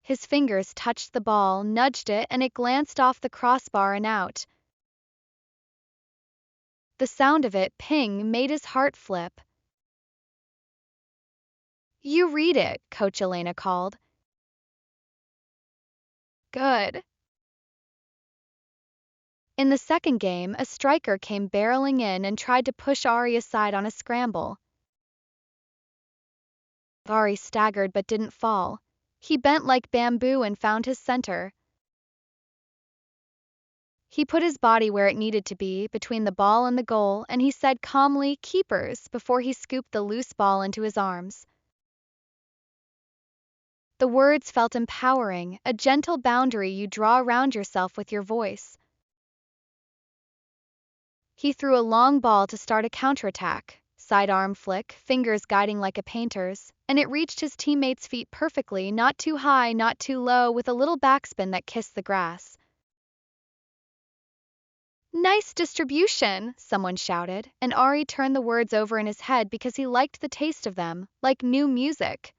His fingers touched the ball, nudged it, and it glanced off the crossbar and out. The sound of it, ping, made his heart flip. You read it, Coach Elena called. Good. In the second game, a striker came barreling in and tried to push Ari aside on a scramble. Ari staggered but didn't fall. He bent like bamboo and found his center. He put his body where it needed to be, between the ball and the goal, and he said calmly, "Keepers," before he scooped the loose ball into his arms. The words felt empowering, a gentle boundary you draw around yourself with your voice. He threw a long ball to start a counterattack, sidearm flick, fingers guiding like a painter's, and it reached his teammate's feet perfectly, not too high, not too low, with a little backspin that kissed the grass. Nice distribution, someone shouted, and Ari turned the words over in his head because he liked the taste of them, like new music.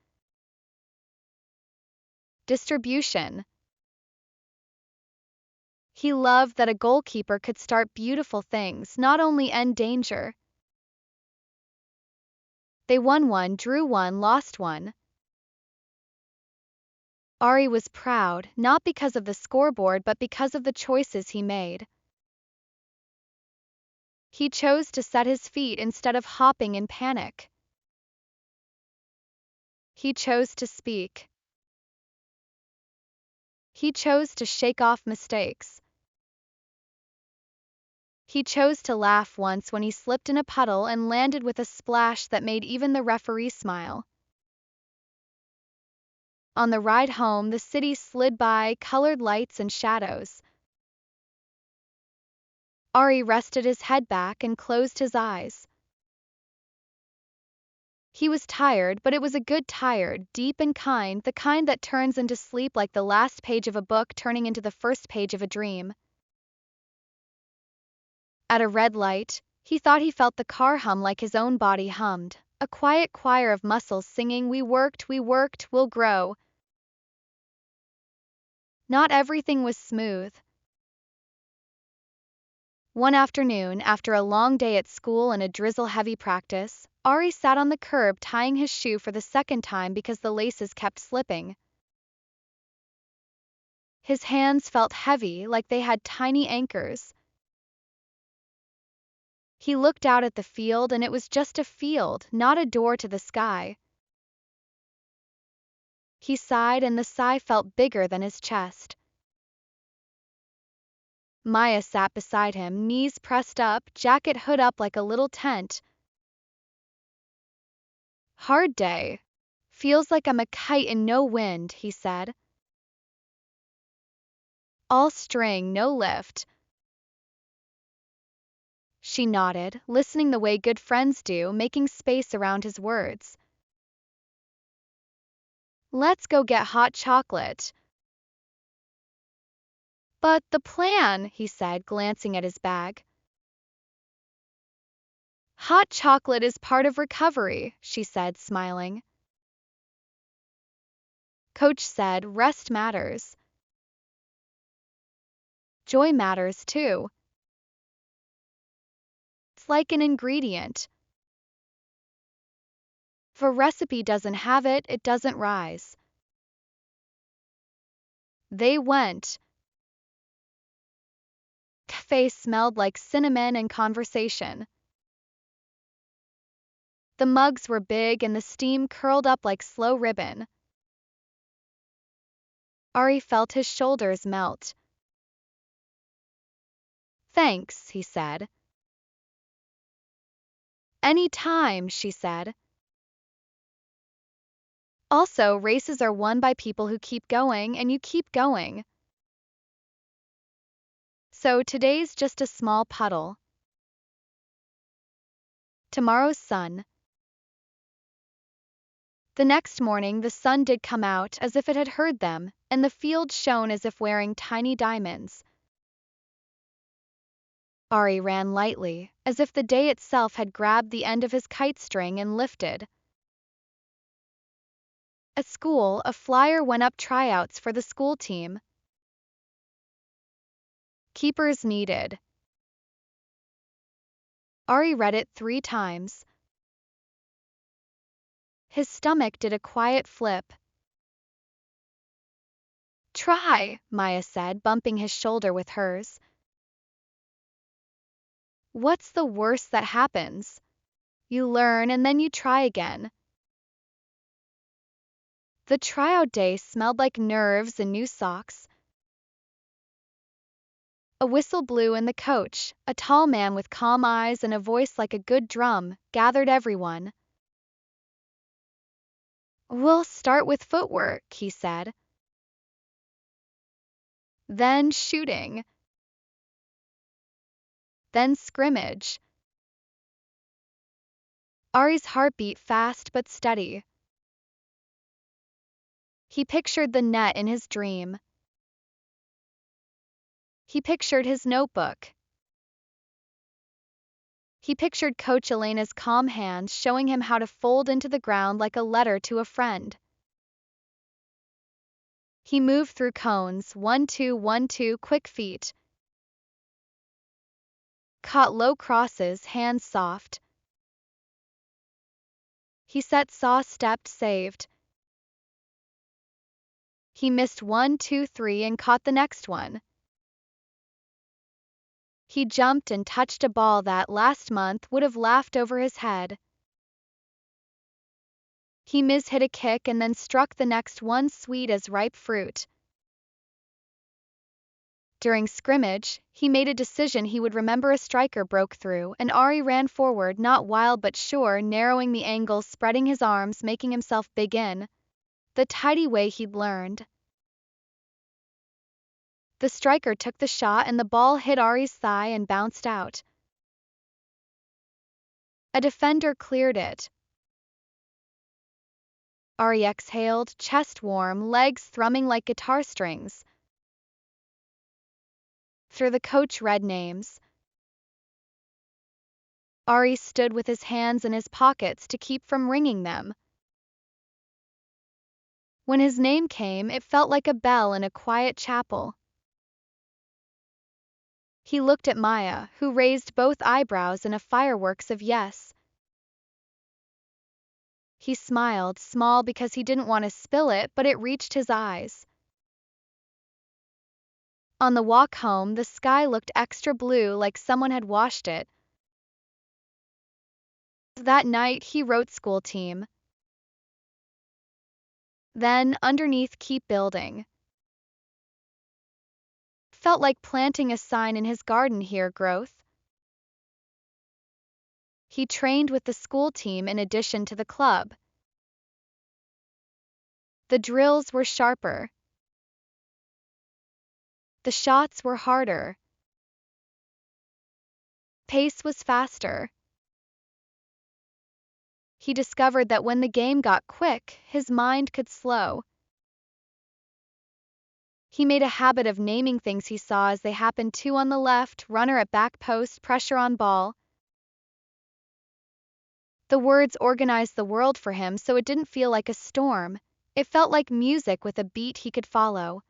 Distribution. He loved that a goalkeeper could start beautiful things, not only end danger. They won one, drew one, lost one. Ari was proud, not because of the scoreboard but because of the choices he made. He chose to set his feet instead of hopping in panic. He chose to speak. He chose to shake off mistakes. He chose to laugh once when he slipped in a puddle and landed with a splash that made even the referee smile. On the ride home, the city slid by, colored lights and shadows. Ari rested his head back and closed his eyes. He was tired, but it was a good tired, deep and kind, the kind that turns into sleep like the last page of a book turning into the first page of a dream. At a red light, he thought he felt the car hum like his own body hummed, a quiet choir of muscles singing, we worked, we'll grow. Not everything was smooth. One afternoon, after a long day at school and a drizzle-heavy practice, Ari sat on the curb tying his shoe for the second time because the laces kept slipping. His hands felt heavy, like they had tiny anchors. He looked out at the field and it was just a field, not a door to the sky. He sighed and the sigh felt bigger than his chest. Maya sat beside him, knees pressed up, jacket hood up like a little tent. Hard day. Feels like I'm a kite in no wind, he said. All string, no lift. She nodded, listening the way good friends do, making space around his words. Let's go get hot chocolate. But the plan, he said, glancing at his bag. Hot chocolate is part of recovery, she said, smiling. Coach said, rest matters. Joy matters too. It's like an ingredient. If a recipe doesn't have it, it doesn't rise. They went. Cafe smelled like cinnamon and conversation. The mugs were big and the steam curled up like slow ribbon. Ari felt his shoulders melt. Thanks, he said. Any time, she said. Also, races are won by people who keep going, and you keep going. So today's just a small puddle. Tomorrow's sun. The next morning the sun did come out as if it had heard them, and the field shone as if wearing tiny diamonds. Ari ran lightly, as if the day itself had grabbed the end of his kite string and lifted. At school, a flyer went up tryouts for the school team. Keepers needed. Ari read it 3 times. His stomach did a quiet flip. Try, Maya said, bumping his shoulder with hers. What's the worst that happens? You learn and then you try again. The tryout day smelled like nerves and new socks. A whistle blew and the coach, a tall man with calm eyes and a voice like a good drum, gathered everyone. We'll start with footwork, he said. Then shooting. Then scrimmage. Ari's heart beat fast but steady. He pictured the net in his dream. He pictured his notebook. He pictured Coach Elena's calm hands showing him how to fold into the ground like a letter to a friend. He moved through cones, 1-2, 1-2, quick feet. Caught low crosses, hands soft. He set, saw, stepped, saved. He missed 1, 2, 3 and caught the next one. He jumped and touched a ball that, last month, would have laughed over his head. He hit a kick and then struck the next one sweet as ripe fruit. During scrimmage, he made a decision he would remember. A striker broke through, and Ari ran forward, not wild but sure, narrowing the angle, spreading his arms, making himself big in. the tidy way he'd learned. The striker took the shot and the ball hit Ari's thigh and bounced out. A defender cleared it. Ari exhaled, chest warm, legs thrumming like guitar strings. Through the coach read names. Ari stood with his hands in his pockets to keep from wringing them. When his name came, it felt like a bell in a quiet chapel. He looked at Maya, who raised both eyebrows in a fireworks of yes. He smiled, small because he didn't want to spill it, but it reached his eyes. On the walk home, the sky looked extra blue, like someone had washed it. That night, he wrote school team. Then, underneath, keep building. Felt like planting a sign in his garden here, growth. He trained with the school team in addition to the club. The drills were sharper. The shots were harder. Pace was faster. He discovered that when the game got quick, his mind could slow. He made a habit of naming things he saw as they happened: two on the left, runner at back post, pressure on ball. The words organized the world for him so it didn't feel like a storm. It felt like music with a beat he could follow.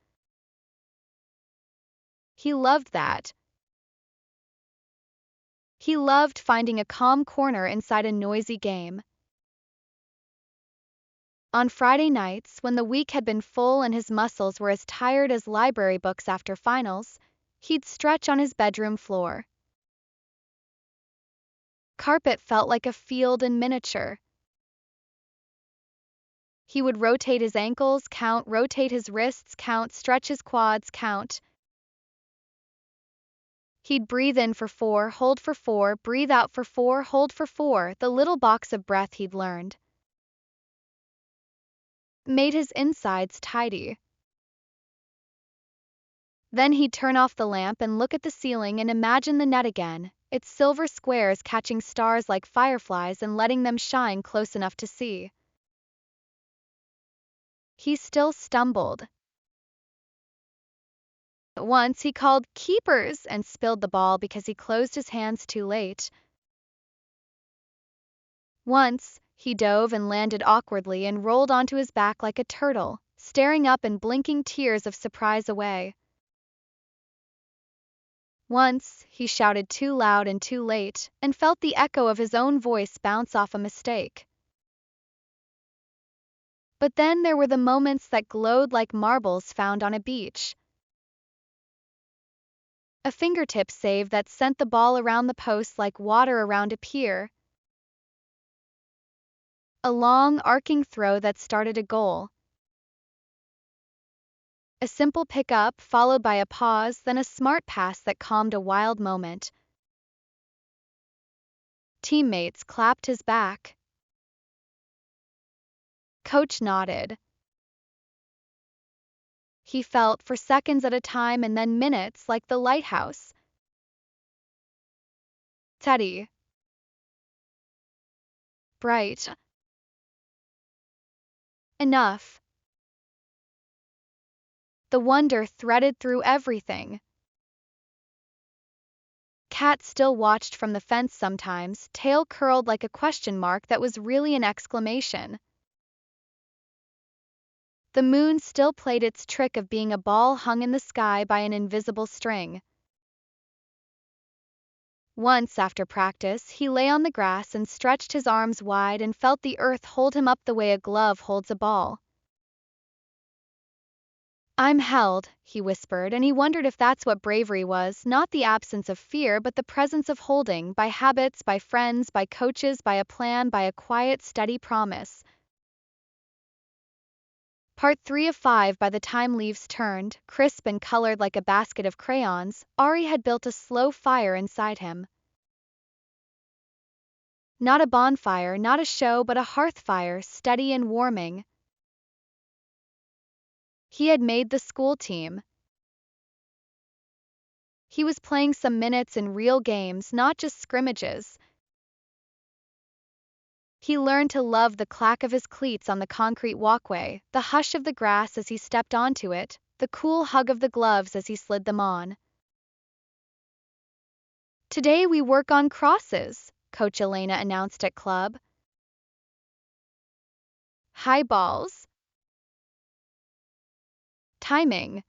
He loved that. He loved finding a calm corner inside a noisy game. On Friday nights, when the week had been full and his muscles were as tired as library books after finals, he'd stretch on his bedroom floor. Carpet felt like a field in miniature. He would rotate his ankles, count, rotate his wrists, count, stretch his quads, count. He'd breathe in for 4, hold for 4, breathe out for 4, hold for 4, the little box of breath he'd learned. Made his insides tidy. Then he'd turn off the lamp and look at the ceiling and imagine the net again, its silver squares catching stars like fireflies and letting them shine close enough to see. He still stumbled. Once he called keepers and spilled the ball because he closed his hands too late. Once, he dove and landed awkwardly and rolled onto his back like a turtle, staring up and blinking tears of surprise away. Once, he shouted too loud and too late, and felt the echo of his own voice bounce off a mistake. But then there were the moments that glowed like marbles found on a beach. A fingertip save that sent the ball around the post like water around a pier. A long, arcing throw that started a goal. A simple pickup followed by a pause, then a smart pass that calmed a wild moment. Teammates clapped his back. Coach nodded. He felt for seconds at a time and then minutes like the lighthouse. Teddy. Bright. Enough. The wonder threaded through everything. Cat still watched from the fence sometimes, tail curled like a question mark that was really an exclamation. The moon still played its trick of being a ball hung in the sky by an invisible string. Once after practice, he lay on the grass and stretched his arms wide and felt the earth hold him up the way a glove holds a ball. I'm held, he whispered, and he wondered if that's what bravery was, not the absence of fear but the presence of holding, by habits, by friends, by coaches, by a plan, by a quiet, steady promise. Part 3 of 5. By the time leaves turned, crisp and colored like a basket of crayons, Ari had built a slow fire inside him. Not a bonfire, not a show, but a hearth fire, steady and warming. He had made the school team. He was playing some minutes in real games, not just scrimmages. He learned to love the clack of his cleats on the concrete walkway, the hush of the grass as he stepped onto it, the cool hug of the gloves as he slid them on. Today we work on crosses, Coach Elena announced at club. High balls. Timing.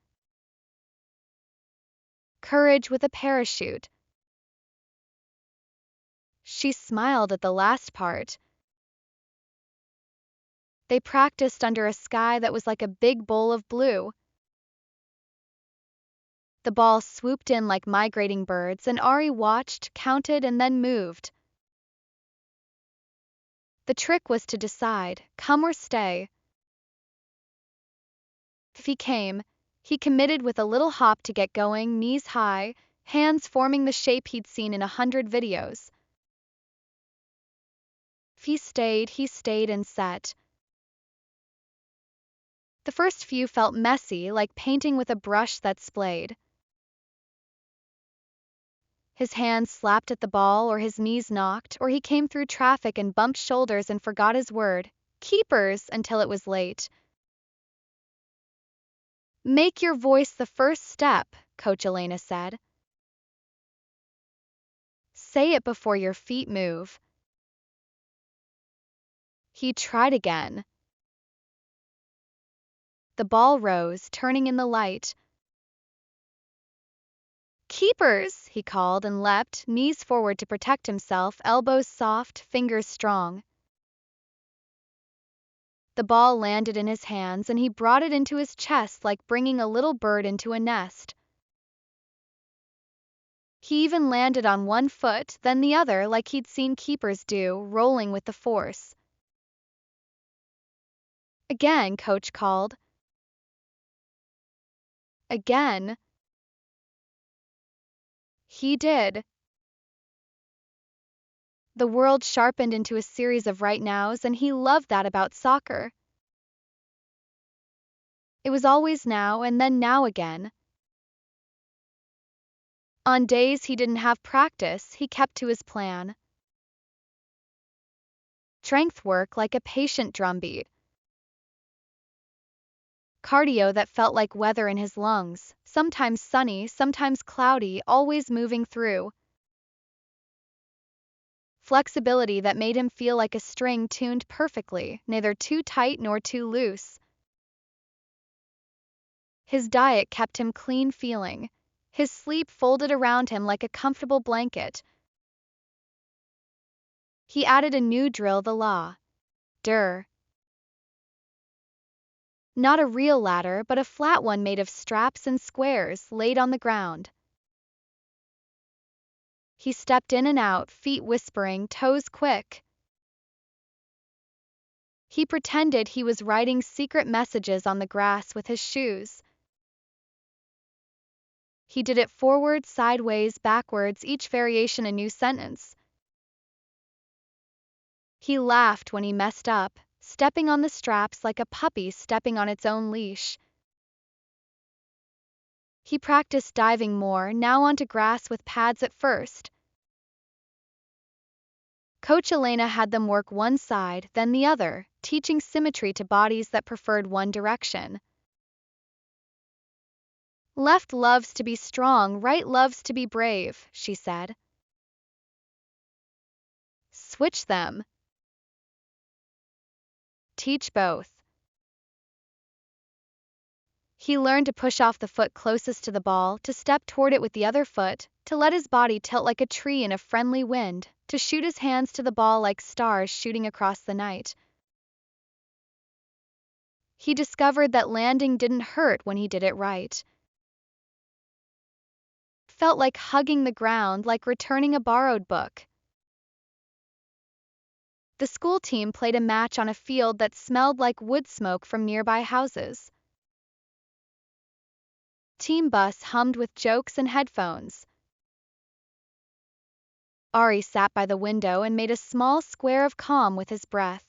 Courage with a parachute. She smiled at the last part. They practiced under a sky that was like a big bowl of blue. The ball swooped in like migrating birds, and Ari watched, counted, and then moved. The trick was to decide, come or stay. If he came, he committed with a little hop to get going, knees high, hands forming the shape he'd seen in 100 videos. If he stayed and set. The first few felt messy, like painting with a brush that splayed. His hands slapped at the ball, or his knees knocked, or he came through traffic and bumped shoulders and forgot his word, keepers, until it was late. Make your voice the first step, Coach Elena said. Say it before your feet move. He tried again. The ball rose, turning in the light. Keepers, he called and leapt, knees forward to protect himself, elbows soft, fingers strong. The ball landed in his hands and he brought it into his chest like bringing a little bird into a nest. He even landed on one foot, then the other like he'd seen keepers do, rolling with the force. Again, Coach called. Again. He did. The world sharpened into a series of right nows, and he loved that about soccer. It was always now and then now again. On days he didn't have practice, he kept to his plan. Strength work like a patient drumbeat. Cardio that felt like weather in his lungs, sometimes sunny, sometimes cloudy, always moving through. Flexibility that made him feel like a string tuned perfectly, neither too tight nor too loose. His diet kept him clean feeling. His sleep folded around him like a comfortable blanket. He added a new drill, the law. Dur. Not a real ladder, but a flat one made of straps and squares laid on the ground. He stepped in and out, feet whispering, toes quick. He pretended he was writing secret messages on the grass with his shoes. He did it forward, sideways, backwards, each variation a new sentence. He laughed when he messed up, stepping on the straps like a puppy stepping on its own leash. He practiced diving more, now onto grass with pads at first. Coach Elena had them work one side, then the other, teaching symmetry to bodies that preferred one direction. Left loves to be strong, right loves to be brave, she said. Switch them. Teach both. He learned to push off the foot closest to the ball, to step toward it with the other foot, to let his body tilt like a tree in a friendly wind, to shoot his hands to the ball like stars shooting across the night. He discovered that landing didn't hurt when he did it right. Felt like hugging the ground, like returning a borrowed book. The school team played a match on a field that smelled like wood smoke from nearby houses. Team bus hummed with jokes and headphones. Ari sat by the window and made a small square of calm with his breath.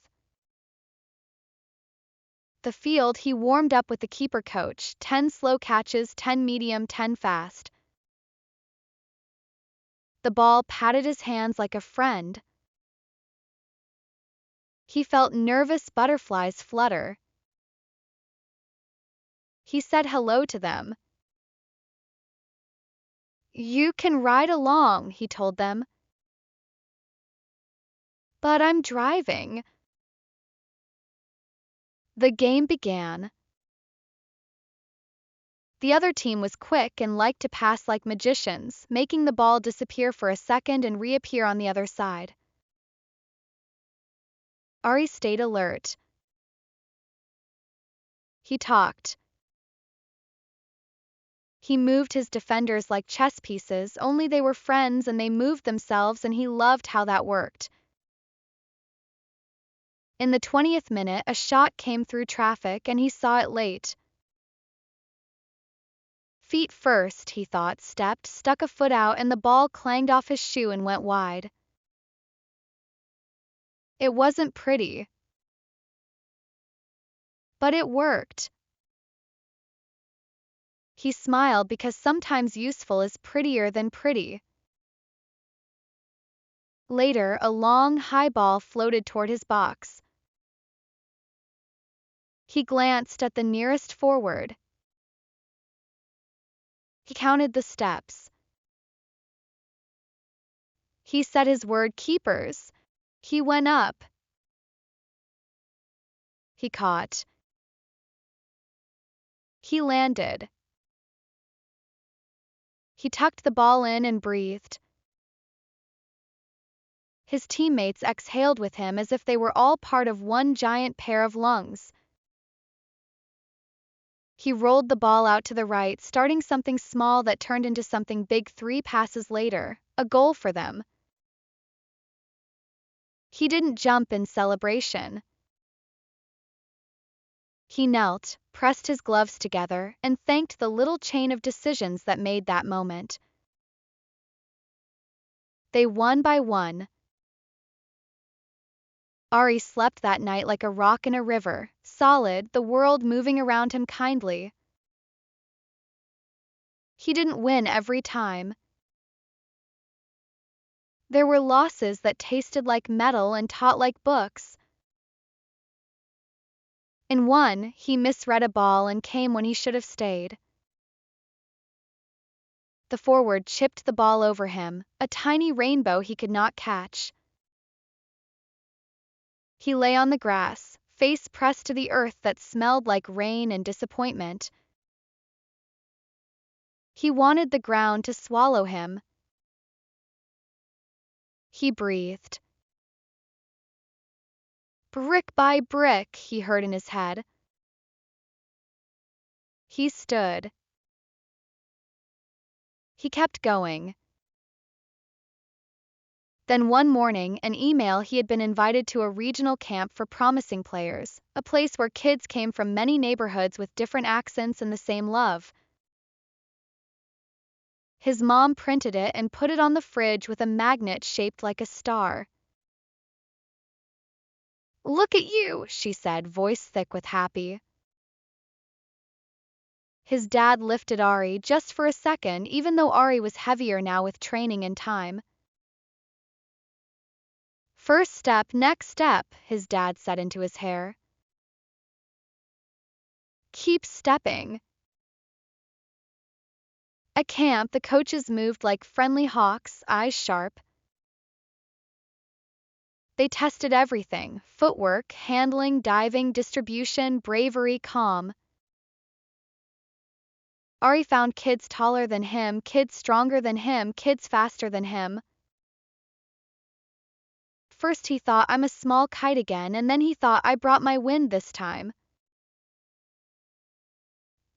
the field, he warmed up with the keeper coach, 10 slow catches, 10 medium, 10 fast. The ball patted his hands like a friend. He felt nervous butterflies flutter. He said hello to them. "You can ride along," he told them. "But I'm driving." The game began. The other team was quick and liked to pass like magicians, making the ball disappear for a second and reappear on the other side. Ari stayed alert. He talked. He moved his defenders like chess pieces, only they were friends and they moved themselves, and he loved how that worked. In the 20th minute, a shot came through traffic and he saw it late. Feet first, he thought, stepped, stuck a foot out, and the ball clanged off his shoe and went wide. It wasn't pretty, but it worked. He smiled because sometimes useful is prettier than pretty. Later, a long, high ball floated toward his box. He glanced at the nearest forward. He counted the steps. He said his word, "Keepers." He went up. He caught. He landed. He tucked the ball in and breathed. His teammates exhaled with him as if they were all part of one giant pair of lungs. He rolled the ball out to the right, starting something small that turned into something big 3 passes later, a goal for them. He didn't jump in celebration. He knelt, pressed his gloves together, and thanked the little chain of decisions that made that moment. They won by 1. Ari slept that night like a rock in a river, solid, the world moving around him kindly. He didn't win every time. There were losses that tasted like metal and taught like books. In one, he misread a ball and came when he should have stayed. The forward chipped the ball over him, a tiny rainbow he could not catch. He lay on the grass, face pressed to the earth that smelled like rain and disappointment. He wanted the ground to swallow him. He breathed. Brick by brick, he heard in his head. He stood. He kept going. Then one morning, an email: he had been invited to a regional camp for promising players, a place where kids came from many neighborhoods with different accents and the same love. His mom printed it and put it on the fridge with a magnet shaped like a star. "Look at you," she said, voice thick with happy. His dad lifted Ari just for a second, even though Ari was heavier now with training and time. "First step, next step," his dad said into his hair. "Keep stepping." At camp, the coaches moved like friendly hawks, eyes sharp. They tested everything: footwork, handling, diving, distribution, bravery, calm. Ari found kids taller than him, kids stronger than him, kids faster than him. First he thought, "I'm a small kite again," and then he thought, "I brought my wind this time."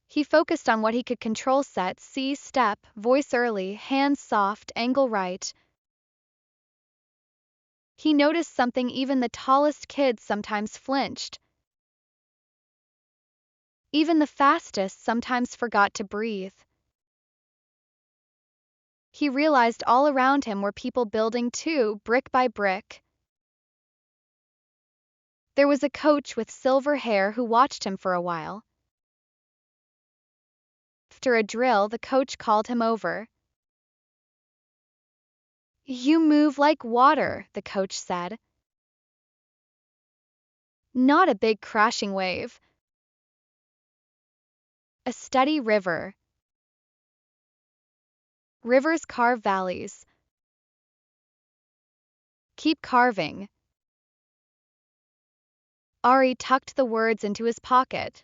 He focused on what he could control: set, see, step, voice early, hands soft, angle right. He noticed something: even the tallest kids sometimes flinched. Even the fastest sometimes forgot to breathe. He realized all around him were people building too, brick by brick. There was a coach with silver hair who watched him for a while. After a drill, the coach called him over. "You move like water," the coach said. "Not a big crashing wave. A steady river. Rivers carve valleys. Keep carving." Ari tucked the words into his pocket.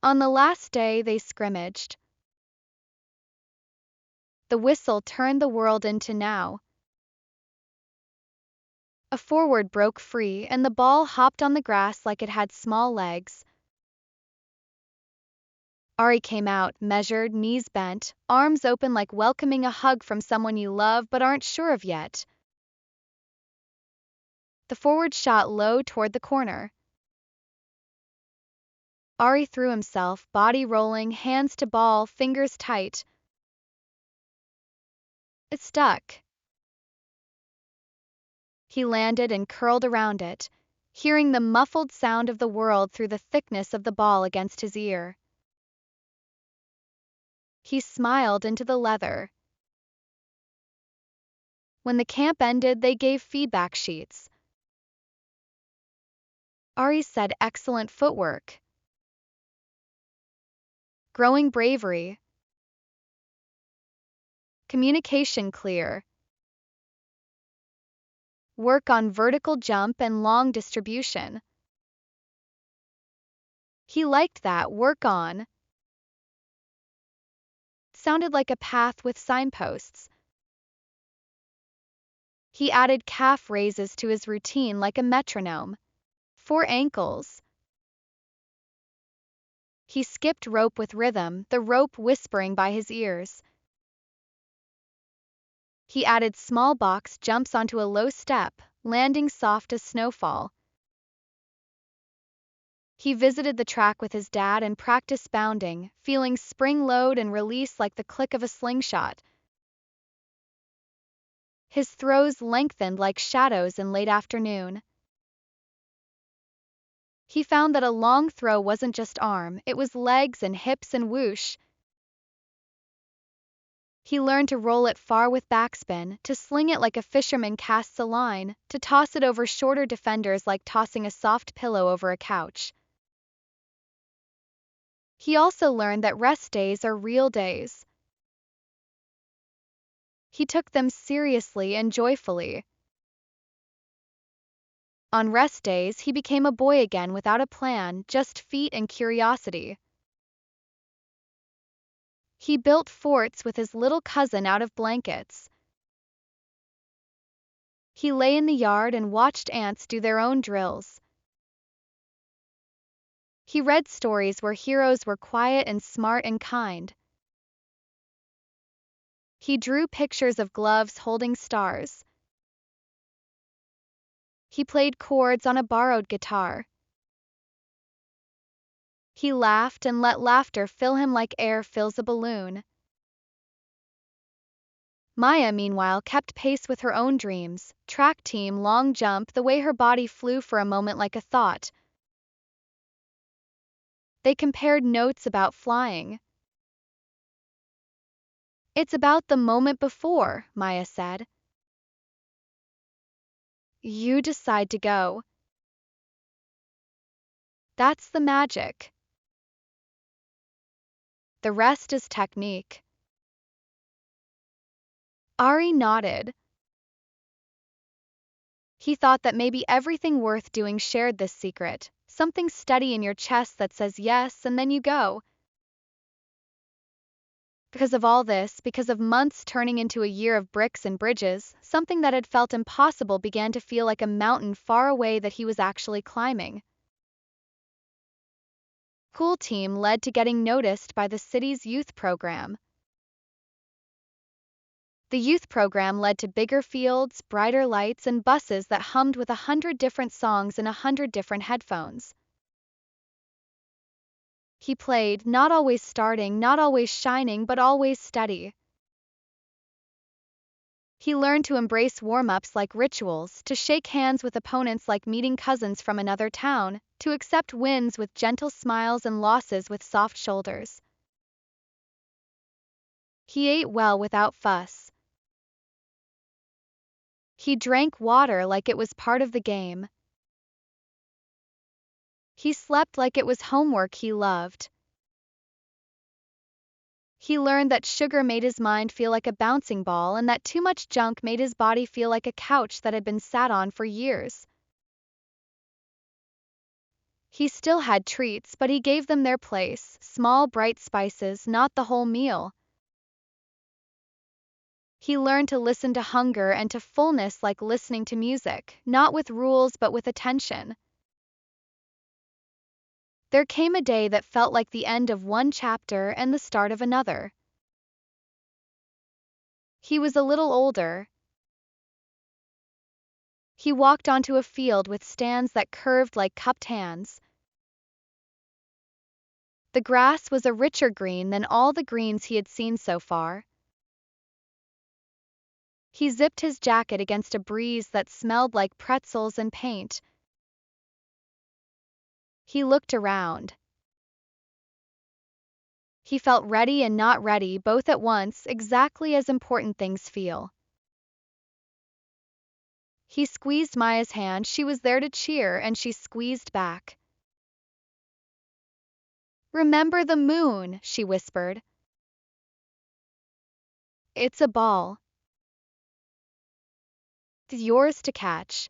On the last day they scrimmaged. The whistle turned the world into now. A forward broke free and the ball hopped on the grass like it had small legs. Ari came out, measured, knees bent, arms open like welcoming a hug from someone you love but aren't sure of yet. The forward shot low toward the corner. Ari threw himself, body rolling, hands to ball, fingers tight. It stuck. He landed and curled around it, hearing the muffled sound of the world through the thickness of the ball against his ear. He smiled into the leather. When the camp ended, they gave feedback sheets. Ari said excellent footwork. Growing bravery. Communication clear. Work on vertical jump and long distribution. He liked that, work on. Sounded like a path with signposts. He added calf raises to his routine like a metronome. 4 ankles. He skipped rope with rhythm, the rope whispering by his ears. He added small box jumps onto a low step, landing soft as snowfall. He visited the track with his dad and practiced bounding, feeling spring load and release like the click of a slingshot. His throws lengthened like shadows in late afternoon. He found that a long throw wasn't just arm, it was legs and hips and whoosh. He learned to roll it far with backspin, to sling it like a fisherman casts a line, to toss it over shorter defenders like tossing a soft pillow over a couch. He also learned that rest days are real days. He took them seriously and joyfully. On rest days, he became a boy again without a plan, just feet and curiosity. He built forts with his little cousin out of blankets. He lay in the yard and watched ants do their own drills. He read stories where heroes were quiet and smart and kind. He drew pictures of gloves holding stars. He played chords on a borrowed guitar. He laughed and let laughter fill him like air fills a balloon. Maya, meanwhile, kept pace with her own dreams, track team, long jump, the way her body flew for a moment like a thought. They compared notes about flying. "It's about the moment before," Maya said. "You decide to go. That's the magic. The rest is technique." Ari nodded. He thought that maybe everything worth doing shared this secret, something steady in your chest that says yes and then you go. Because of all this, because of months turning into a year of bricks and bridges, something that had felt impossible began to feel like a mountain far away that he was actually climbing. Cool Team led to getting noticed by the city's youth program. The youth program led to bigger fields, brighter lights, and buses that hummed with 100 different songs in 100 different headphones. He played, not always starting, not always shining, but always steady. He learned to embrace warm-ups like rituals, to shake hands with opponents like meeting cousins from another town, to accept wins with gentle smiles and losses with soft shoulders. He ate well without fuss. He drank water like it was part of the game. He slept like it was homework he loved. He learned that sugar made his mind feel like a bouncing ball and that too much junk made his body feel like a couch that had been sat on for years. He still had treats, but he gave them their place, small bright spices, not the whole meal. He learned to listen to hunger and to fullness like listening to music, not with rules but with attention. There came a day that felt like the end of one chapter and the start of another. He was a little older. He walked onto a field with stands that curved like cupped hands. The grass was a richer green than all the greens he had seen so far. He zipped his jacket against a breeze that smelled like pretzels and paint. He looked around. He felt ready and not ready both at once, exactly as important things feel. He squeezed Maya's hand. She was there to cheer, and she squeezed back. "Remember the moon," she whispered. "It's a ball. It's yours to catch."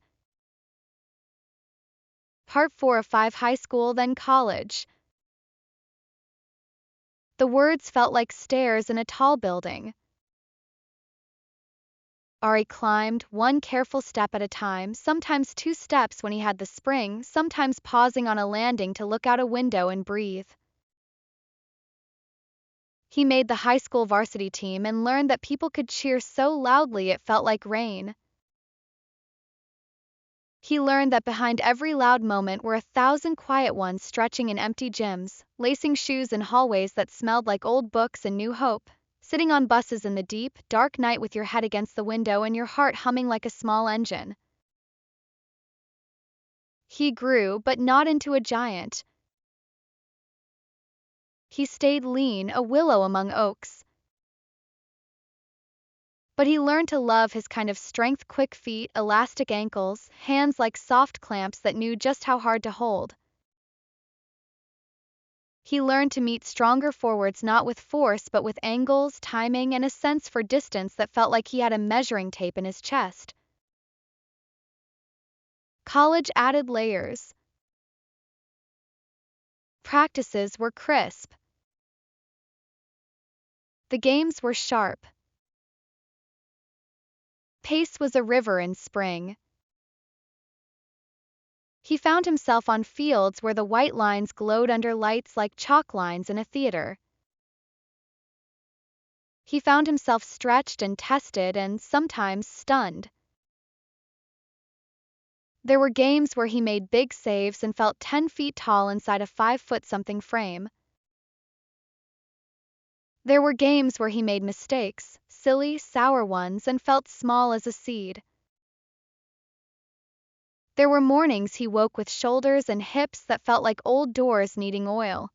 Part 4 of 5 High school, then college. The words felt like stairs in a tall building. Ari climbed, one careful step at a time, sometimes 2 steps when he had the spring, sometimes pausing on a landing to look out a window and breathe. He made the high school varsity team and learned that people could cheer so loudly it felt like rain. He learned that behind every loud moment were 1,000 quiet ones stretching in empty gyms, lacing shoes in hallways that smelled like old books and new hope, sitting on buses in the deep, dark night with your head against the window and your heart humming like a small engine. He grew, but not into a giant. He stayed lean, a willow among oaks. But he learned to love his kind of strength, quick feet, elastic ankles, hands like soft clamps that knew just how hard to hold. He learned to meet stronger forwards not with force but with angles, timing, and a sense for distance that felt like he had a measuring tape in his chest. College added layers. Practices were crisp. The games were sharp. Pace was a river in spring. He found himself on fields where the white lines glowed under lights like chalk lines in a theater. He found himself stretched and tested and sometimes stunned. There were games where he made big saves and felt 10 feet tall inside a 5-foot-something frame. There were games where he made mistakes, silly, sour ones, and felt small as a seed. There were mornings he woke with shoulders and hips that felt like old doors needing oil.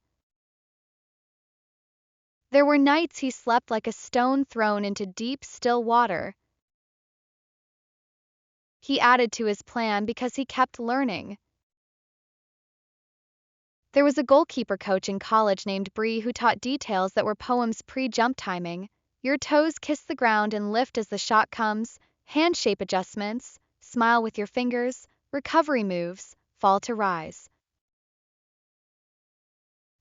There were nights he slept like a stone thrown into deep, still water. He added to his plan because he kept learning. There was a goalkeeper coach in college named Bree who taught details that were poems pre-jump timing. Your toes kiss the ground and lift as the shot comes, hand shape adjustments, smile with your fingers, recovery moves, fall to rise.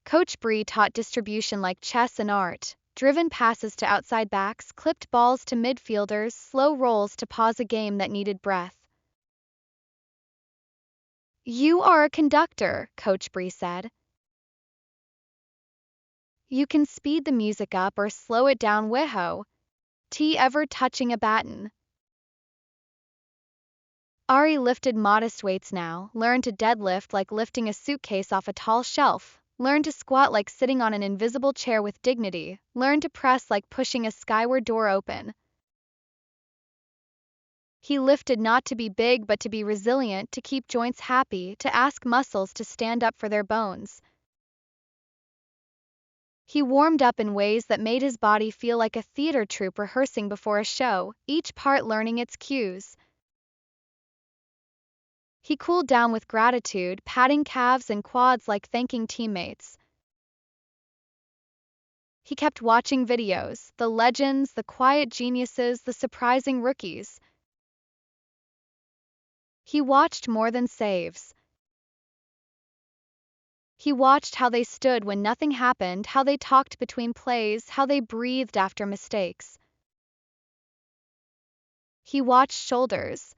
Coach Bree taught distribution like chess and art, driven passes to outside backs, clipped balls to midfielders, slow rolls to pause a game that needed breath. You are a conductor, Coach Bree said. You can speed the music up or slow it down Wiho. T ever touching a baton. Ari lifted modest weights now, learned to deadlift like lifting a suitcase off a tall shelf, learned to squat like sitting on an invisible chair with dignity, learned to press like pushing a skyward door open. He lifted not to be big but to be resilient, to keep joints happy, to ask muscles to stand up for their bones. He warmed up in ways that made his body feel like a theater troupe rehearsing before a show, each part learning its cues. He cooled down with gratitude, patting calves and quads like thanking teammates. He kept watching videos, the legends, the quiet geniuses, the surprising rookies. He watched more than saves. He watched how they stood when nothing happened, how they talked between plays, how they breathed after mistakes. He watched shoulders.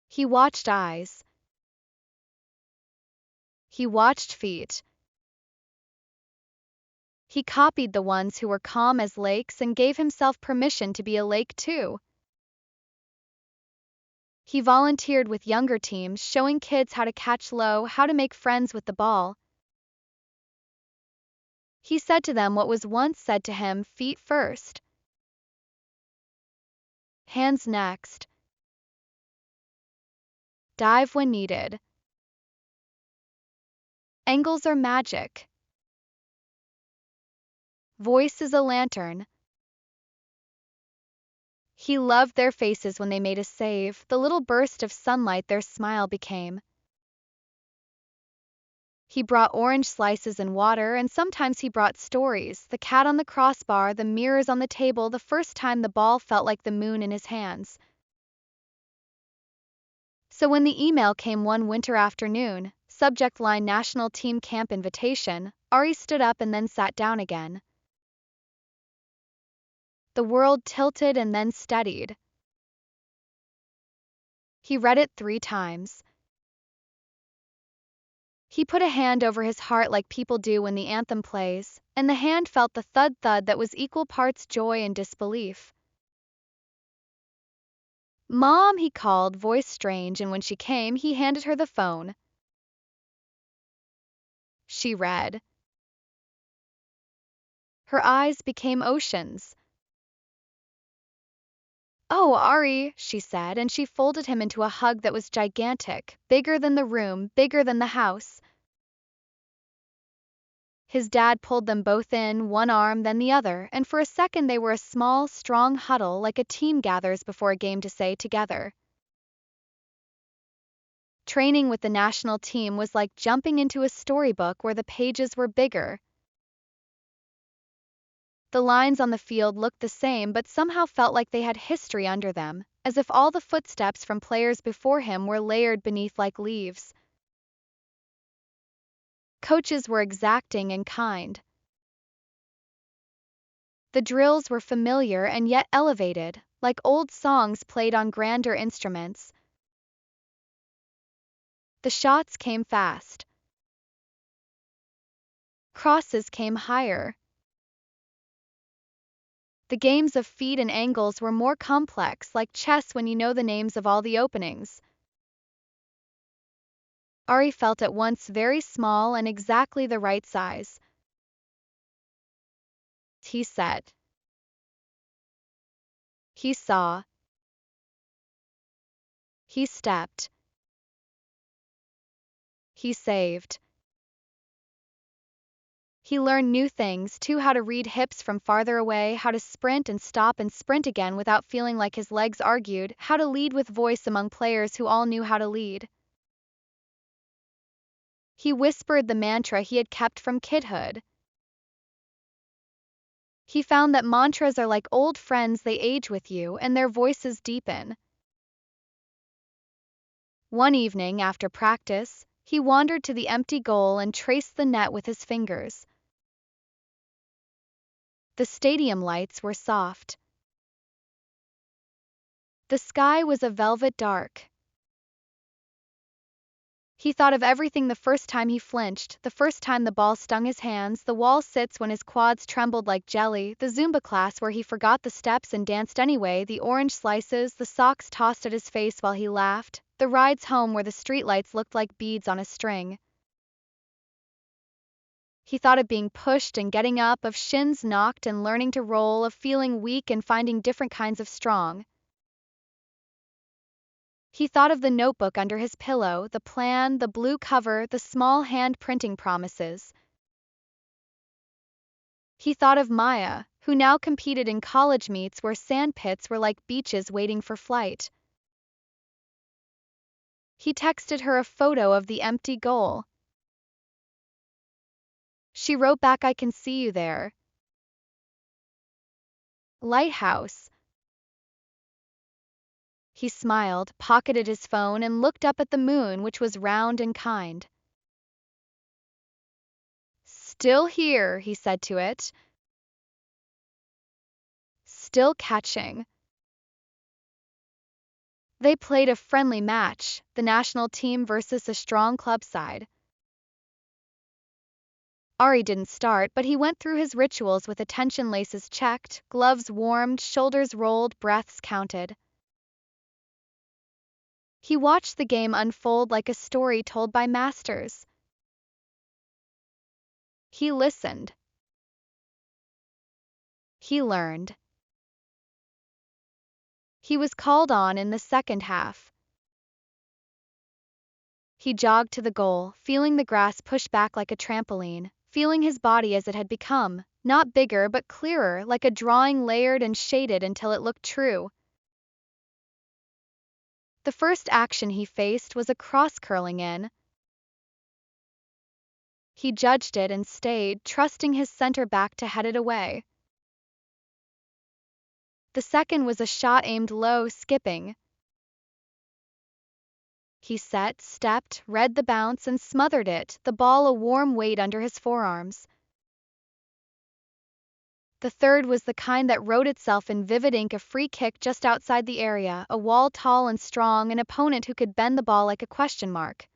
He watched eyes. He watched feet. He copied the ones who were calm as lakes and gave himself permission to be a lake too. He volunteered with younger teams, showing kids how to catch low, how to make friends with the ball. He said to them what was once said to him: feet first, hands next, dive when needed. Angles are magic. Voice is a lantern. He loved their faces when they made a save, the little burst of sunlight their smile became. He brought orange slices and water, and sometimes he brought stories: the cat on the crossbar, the mirrors on the table, the first time the ball felt like the moon in his hands. So when the email came one winter afternoon, subject line National Team Camp Invitation, Ari stood up and then sat down again. The world tilted and then steadied. He read it 3 times. He put a hand over his heart like people do when the anthem plays, and the hand felt the thud-thud that was equal parts joy and disbelief. "Mom," he called, voice strange, and when she came, he handed her the phone. She read. Her eyes became oceans. "Oh, Ari," she said, and she folded him into a hug that was gigantic, bigger than the room, bigger than the house. His dad pulled them both in, one arm then the other, and for a second they were a small, strong huddle like a team gathers before a game to say together. Training with the national team was like jumping into a storybook where the pages were bigger. The lines on the field looked the same but somehow felt like they had history under them, as if all the footsteps from players before him were layered beneath like leaves. Coaches were exacting and kind. The drills were familiar and yet elevated, like old songs played on grander instruments. The shots came fast. Crosses came higher. The games of feet and angles were more complex, like chess when you know the names of all the openings. Ari felt at once very small and exactly the right size. He said. He saw. He stepped. He saved. He learned new things too: how to read hips from farther away, how to sprint and stop and sprint again without feeling like his legs argued, how to lead with voice among players who all knew how to lead. He whispered the mantra he had kept from kidhood. He found that mantras are like old friends, they age with you and their voices deepen. One evening after practice, he wandered to the empty goal and traced the net with his fingers. The stadium lights were soft. The sky was a velvet dark. He thought of everything: the first time he flinched, the first time the ball stung his hands, the wall sits when his quads trembled like jelly, the Zumba class where he forgot the steps and danced anyway, the orange slices, the socks tossed at his face while he laughed, the rides home where the streetlights looked like beads on a string. He thought of being pushed and getting up, of shins knocked and learning to roll, of feeling weak and finding different kinds of strong. He thought of the notebook under his pillow, the plan, the blue cover, the small hand printing promises. He thought of Maya, who now competed in college meets where sand pits were like beaches waiting for flight. He texted her a photo of the empty goal. She wrote back, "I can see you there." Lighthouse. He smiled, pocketed his phone, and looked up at the moon, which was round and kind. "Still here," he said to it. "Still catching." They played a friendly match, the national team versus a strong club side. Ari didn't start, but he went through his rituals with attention laces checked, gloves warmed, shoulders rolled, breaths counted. He watched the game unfold like a story told by masters. He listened. He learned. He was called on in the second half. He jogged to the goal, feeling the grass push back like a trampoline, feeling his body as it had become, not bigger but clearer, like a drawing layered and shaded until it looked true. The first action he faced was a cross curling in. He judged it and stayed, trusting his center back to head it away. The second was a shot aimed low, skipping. He set, stepped, read the bounce, and smothered it, the ball a warm weight under his forearms. The third was the kind that wrote itself in vivid ink, a free kick just outside the area, a wall tall and strong, an opponent who could bend the ball like a question mark.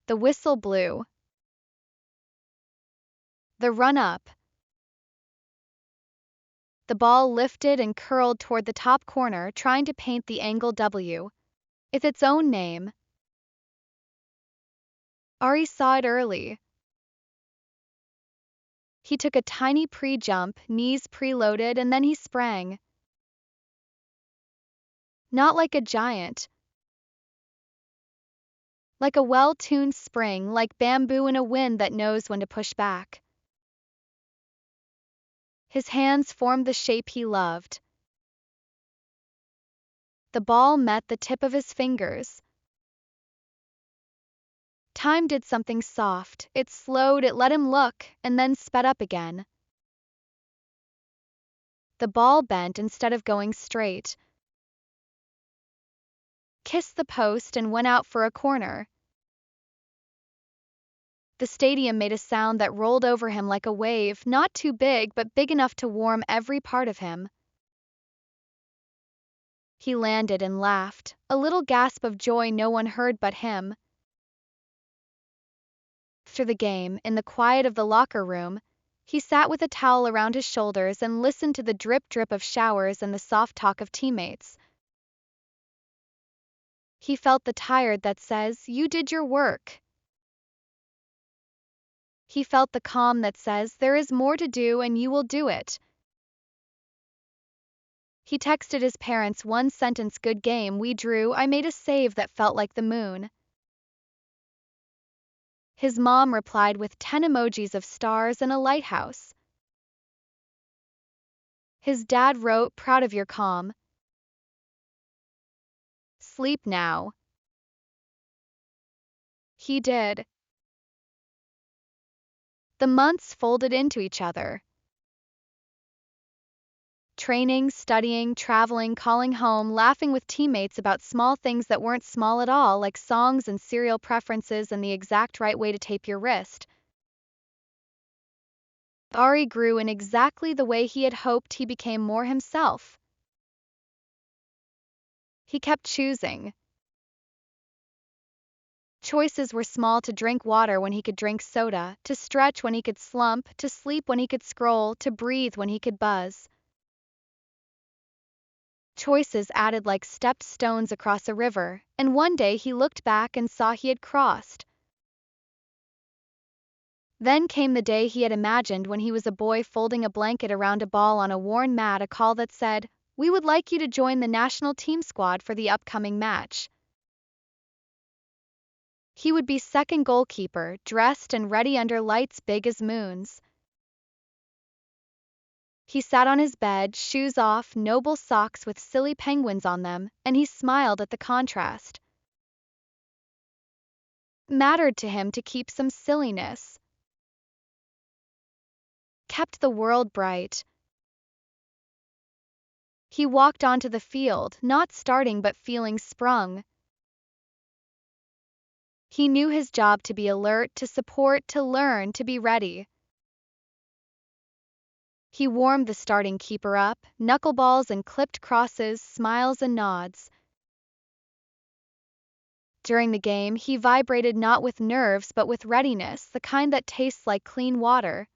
The whistle blew. The run-up. The ball lifted and curled toward the top corner, trying to paint the angle W with its own name. Ari saw it early. He took a tiny pre-jump, knees preloaded, and then he sprang. Not like a giant. Like a well-tuned spring, like bamboo in a wind that knows when to push back. His hands formed the shape he loved. The ball met the tip of his fingers. Time did something soft. It slowed, it let him look, and then sped up again. The ball bent instead of going straight. Kissed the post and went out for a corner. The stadium made a sound that rolled over him like a wave, not too big but big enough to warm every part of him. He landed and laughed, a little gasp of joy no one heard but him. After the game, in the quiet of the locker room, he sat with a towel around his shoulders and listened to the drip-drip of showers and the soft talk of teammates. He felt the tired that says, "You did your work." He felt the calm that says, "There is more to do and you will do it." He texted his parents one sentence, "Good game, we drew, I made a save that felt like the moon." His mom replied with 10 emojis of stars and a lighthouse. His dad wrote, "Proud of your calm. Sleep now." He did. The months folded into each other. Training, studying, traveling, calling home, laughing with teammates about small things that weren't small at all, like songs and cereal preferences and the exact right way to tape your wrist. Ari grew in exactly the way he had hoped. He became more himself. He kept choosing. Choices were small: to drink water when he could drink soda, to stretch when he could slump, to sleep when he could scroll, to breathe when he could buzz. Choices added like stepped stones across a river, and one day he looked back and saw he had crossed. Then came the day he had imagined when he was a boy, folding a blanket around a ball on a worn mat, a call that said, We would like you to join the national team squad for the upcoming match. He would be second goalkeeper, dressed and ready under lights big as moons. He sat on his bed, shoes off, noble socks with silly penguins on them, and he smiled at the contrast. Mattered to him to keep some silliness. Kept the world bright. He walked onto the field, not starting but feeling sprung. He knew his job to be alert, to support, to learn, to be ready. He warmed the starting keeper up, knuckleballs and clipped crosses, smiles and nods. During the game, he vibrated not with nerves but with readiness, the kind that tastes like clean water.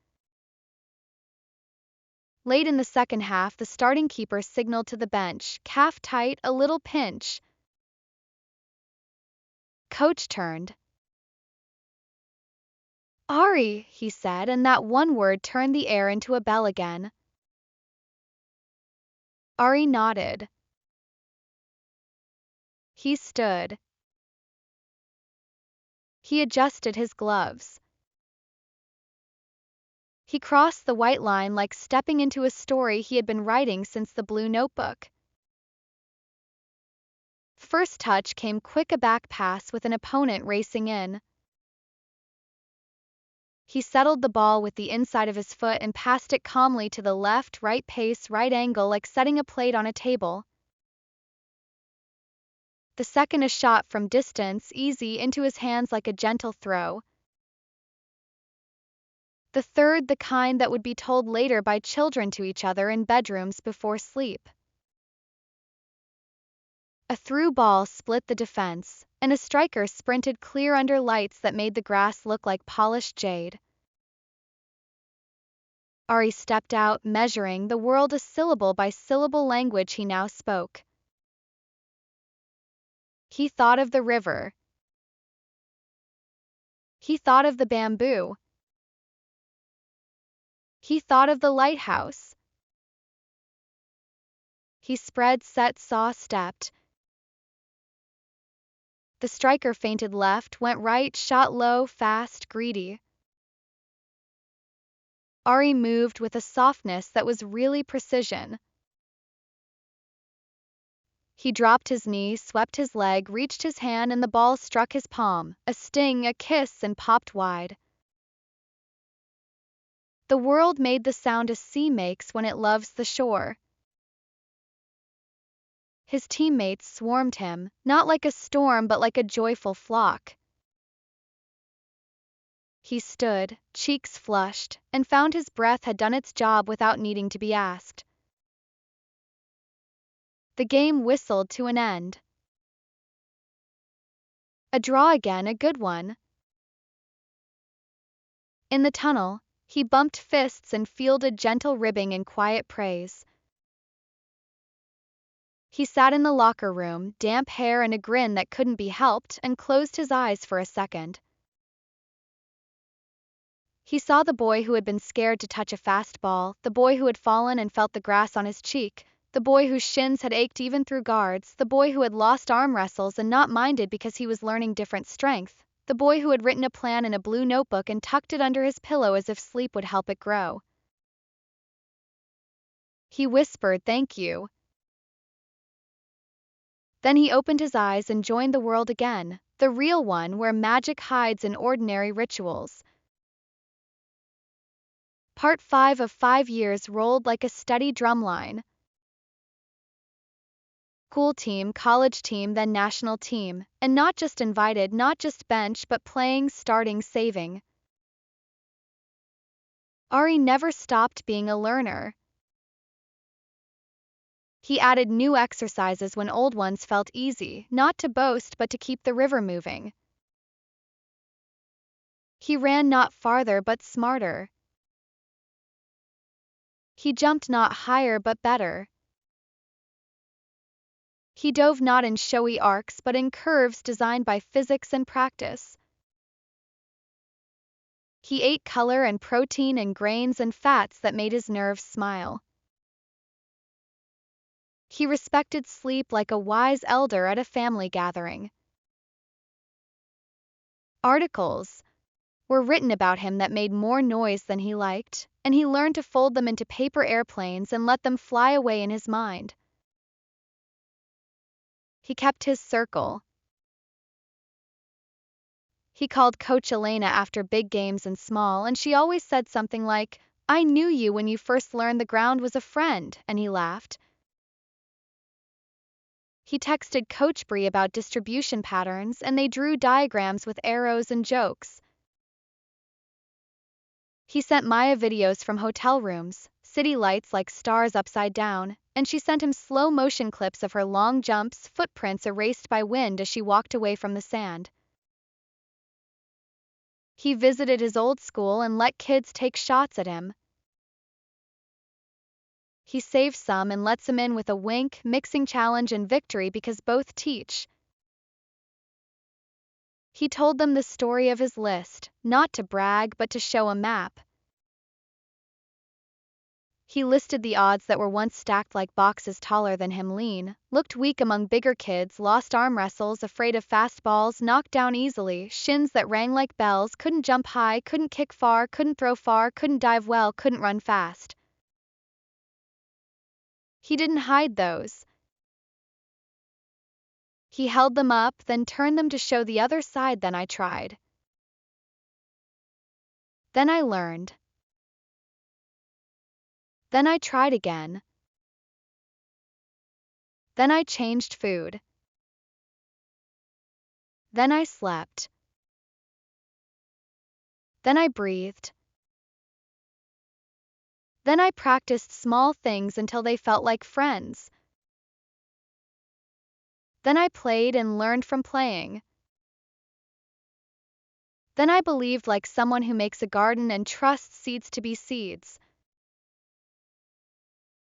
Late in the second half, the starting keeper signaled to the bench, calf tight, a little pinch. Coach turned. Ari, he said, and that one word turned the air into a bell again. Ari nodded. He stood. He adjusted his gloves. He crossed the white line like stepping into a story he had been writing since the blue notebook. First touch came quick, a back pass with an opponent racing in. He settled the ball with the inside of his foot and passed it calmly to the left, right pace, right angle, like setting a plate on a table. The second, a shot from distance, easy, into his hands like a gentle throw. The third, the kind that would be told later by children to each other in bedrooms before sleep. A through ball split the defense, and a striker sprinted clear under lights that made the grass look like polished jade. Ari stepped out, measuring the world a syllable by syllable language he now spoke. He thought of the river. He thought of the bamboo. He thought of the lighthouse. He spread, set, saw, stepped. The striker feinted left, went right, shot low, fast, greedy. Ari moved with a softness that was really precision. He dropped his knee, swept his leg, reached his hand, and the ball struck his palm, a sting, a kiss, and popped wide. The world made the sound a sea makes when it loves the shore. His teammates swarmed him, not like a storm but like a joyful flock. He stood, cheeks flushed, and found his breath had done its job without needing to be asked. The game whistled to an end. A draw again, a good one. In the tunnel, he bumped fists and fielded gentle ribbing in quiet praise. He sat in the locker room, damp hair and a grin that couldn't be helped, and closed his eyes for a second. He saw the boy who had been scared to touch a fast ball, the boy who had fallen and felt the grass on his cheek, the boy whose shins had ached even through guards, the boy who had lost arm wrestles and not minded because he was learning different strength, the boy who had written a plan in a blue notebook and tucked it under his pillow as if sleep would help it grow. He whispered, "Thank you." Then he opened his eyes and joined the world again, the real one where magic hides in ordinary rituals. Part 5 of 5 years rolled like a steady drumline. School team, college team, then national team, and not just invited, not just bench, but playing, starting, saving. Ari never stopped being a learner. He added new exercises when old ones felt easy, not to boast but to keep the river moving. He ran not farther but smarter. He jumped not higher but better. He dove not in showy arcs but in curves designed by physics and practice. He ate color and protein and grains and fats that made his nerves smile. He respected sleep like a wise elder at a family gathering. Articles were written about him that made more noise than he liked, and he learned to fold them into paper airplanes and let them fly away in his mind. He kept his circle. He called Coach Elena after big games and small, and she always said something like, "I knew you when you first learned the ground was a friend," and he laughed. He texted Coach Bree about distribution patterns, and they drew diagrams with arrows and jokes. He sent Maya videos from hotel rooms, city lights like stars upside down, and she sent him slow motion clips of her long jumps, footprints erased by wind as she walked away from the sand. He visited his old school and let kids take shots at him. He saves some and lets them in with a wink, mixing challenge and victory because both teach. He told them the story of his list, not to brag but to show a map. He listed the odds that were once stacked like boxes taller than him, lean, looked weak among bigger kids, lost arm wrestles, afraid of fast balls, knocked down easily, shins that rang like bells, couldn't jump high, couldn't kick far, couldn't throw far, couldn't dive well, couldn't run fast. He didn't hide those. He held them up, then turned them to show the other side. Then I tried. Then I learned. Then I tried again. Then I changed food. Then I slept. Then I breathed. Then I practiced small things until they felt like friends. Then I played and learned from playing. Then I believed like someone who makes a garden and trusts seeds to be seeds.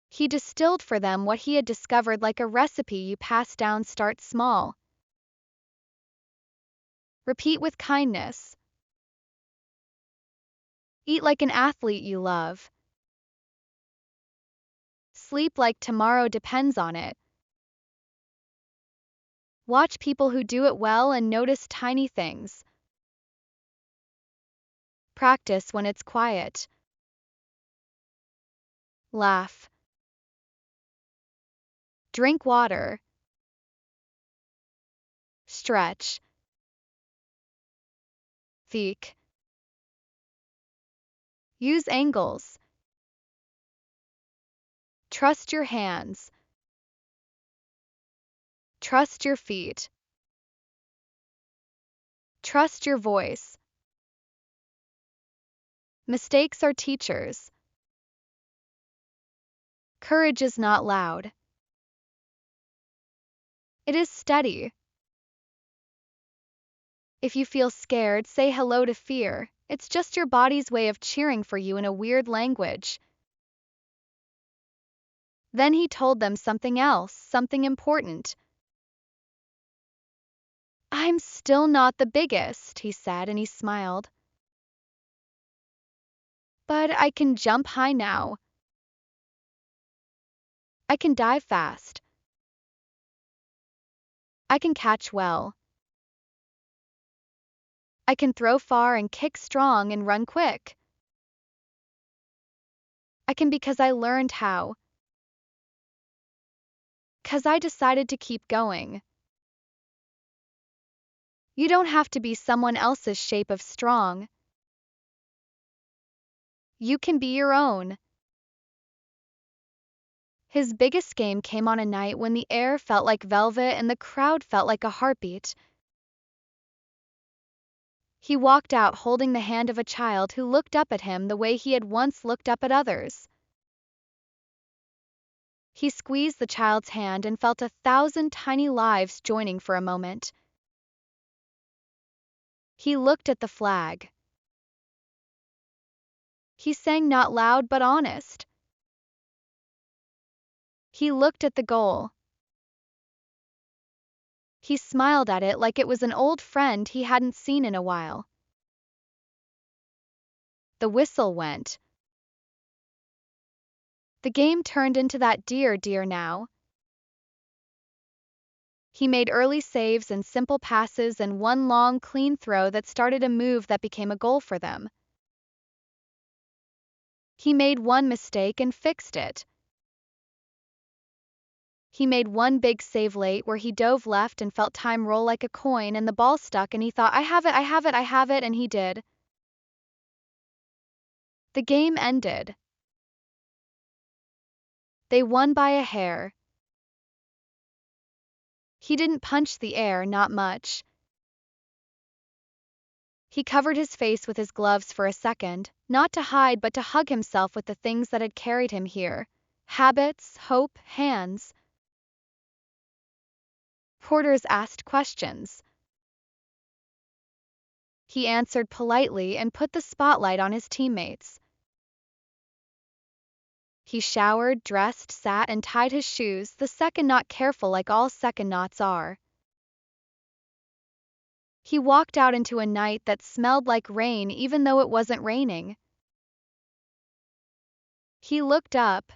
He distilled for them what he had discovered like a recipe you pass down. Start small. Repeat with kindness. Eat like an athlete you love. Sleep like tomorrow depends on it. Watch people who do it well and notice tiny things. Practice when it's quiet. Laugh. Drink water. Stretch. Think. Use angles. Trust your hands. Trust your feet. Trust your voice. Mistakes are teachers. Courage is not loud. It is steady. If you feel scared, say hello to fear. It's just your body's way of cheering for you in a weird language. Then he told them something else, something important. I'm still not the biggest, he said, and he smiled. But I can jump high now. I can dive fast. I can catch well. I can throw far and kick strong and run quick. I can because I learned how. 'Cause I decided to keep going. You don't have to be someone else's shape of strong. You can be your own. His biggest game came on a night when the air felt like velvet and the crowd felt like a heartbeat. He walked out holding the hand of a child who looked up at him the way he had once looked up at others. He squeezed the child's hand and felt 1,000 tiny lives joining for a moment. He looked at the flag. He sang not loud but honest. He looked at the goal. He smiled at it like it was an old friend he hadn't seen in a while. The whistle went. The game turned into that dear now. He made early saves and simple passes and one long, clean throw that started a move that became a goal for them. He made one mistake and fixed it. He made one big save late where he dove left and felt time roll like a coin and the ball stuck and he thought, I have it, I have it, I have it, and he did. The game ended. They won by a hair. He didn't punch the air, not much. He covered his face with his gloves for a second, not to hide but to hug himself with the things that had carried him here. Habits, hope, hands. Porters asked questions. He answered politely and put the spotlight on his teammates. He showered, dressed, sat, and tied his shoes, the second knot careful like all second knots are. He walked out into a night that smelled like rain even though it wasn't raining. He looked up.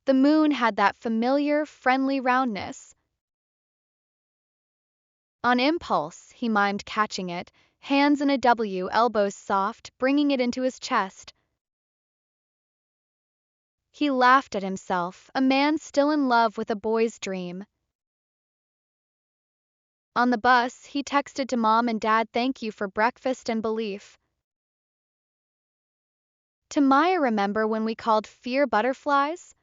The moon had that familiar, friendly roundness. On impulse, he mimed catching it, hands in a W, elbows soft, bringing it into his chest. He laughed at himself, a man still in love with a boy's dream. On the bus, he texted to Mom and Dad, thank you for breakfast and belief. To Maya, remember when we called fear butterflies?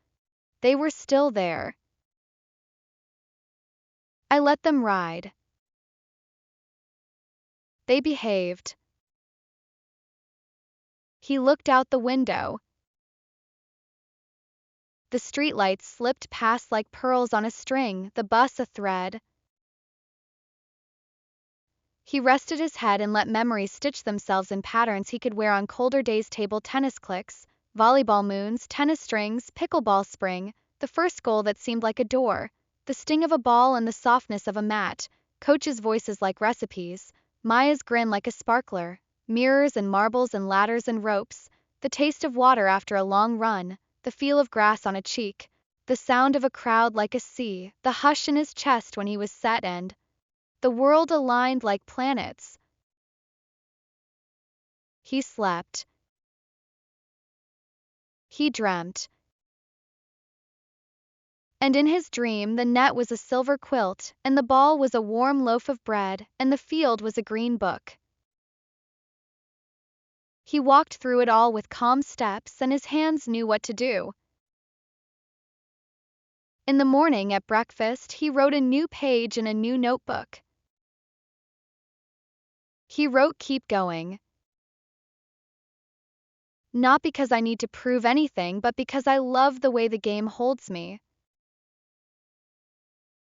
They were still there. I let them ride. They behaved. He looked out the window. The streetlights slipped past like pearls on a string, the bus a thread. He rested his head and let memories stitch themselves in patterns he could wear on colder days: table tennis clicks, volleyball moons, tennis strings, pickleball spring, the first goal that seemed like a door, the sting of a ball and the softness of a mat, coaches' voices like recipes, Maya's grin like a sparkler, mirrors and marbles and ladders and ropes, the taste of water after a long run, the feel of grass on a cheek, the sound of a crowd like a sea, the hush in his chest when he was set, and the world aligned like planets. He slept. He dreamt. And in his dream the net was a silver quilt, and the ball was a warm loaf of bread, and the field was a green book. He walked through it all with calm steps, and his hands knew what to do. In the morning at breakfast he wrote a new page in a new notebook. He wrote, keep going. Not because I need to prove anything, but because I love the way the game holds me.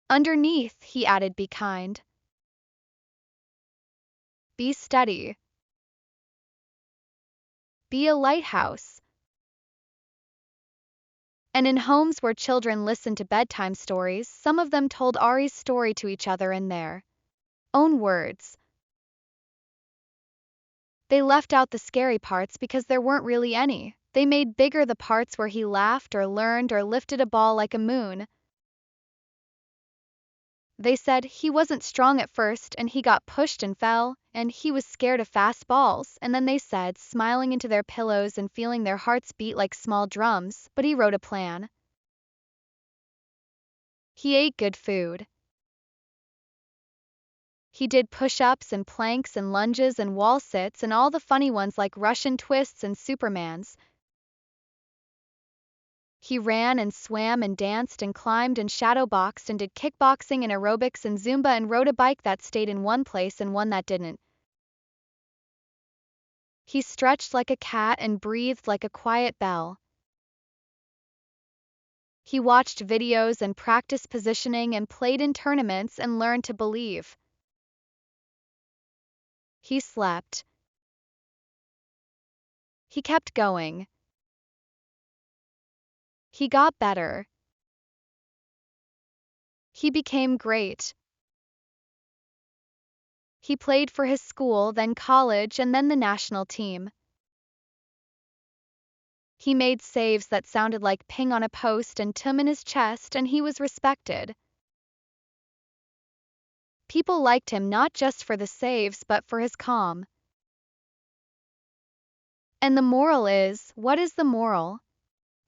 Underneath, he added, be kind. Be steady. Be a lighthouse. And in homes where children listened to bedtime stories, some of them told Ari's story to each other in their own words. They left out the scary parts because there weren't really any. They made bigger the parts where he laughed or learned or lifted a ball like a moon. They said he wasn't strong at first and he got pushed and fell, and he was scared of fast balls, and then they said, smiling into their pillows and feeling their hearts beat like small drums, but he wrote a plan. He ate good food. He did push-ups and planks and lunges and wall sits and all the funny ones like Russian twists and Supermans. He ran and swam and danced and climbed and shadow boxed and did kickboxing and aerobics and Zumba and rode a bike that stayed in one place and one that didn't. He stretched like a cat and breathed like a quiet bell. He watched videos and practiced positioning and played in tournaments and learned to believe. He slept. He kept going. He got better. He became great. He played for his school, then college, and then the national team. He made saves that sounded like ping on a post and tum in his chest, and he was respected. People liked him not just for the saves but for his calm. And the moral is, what is the moral?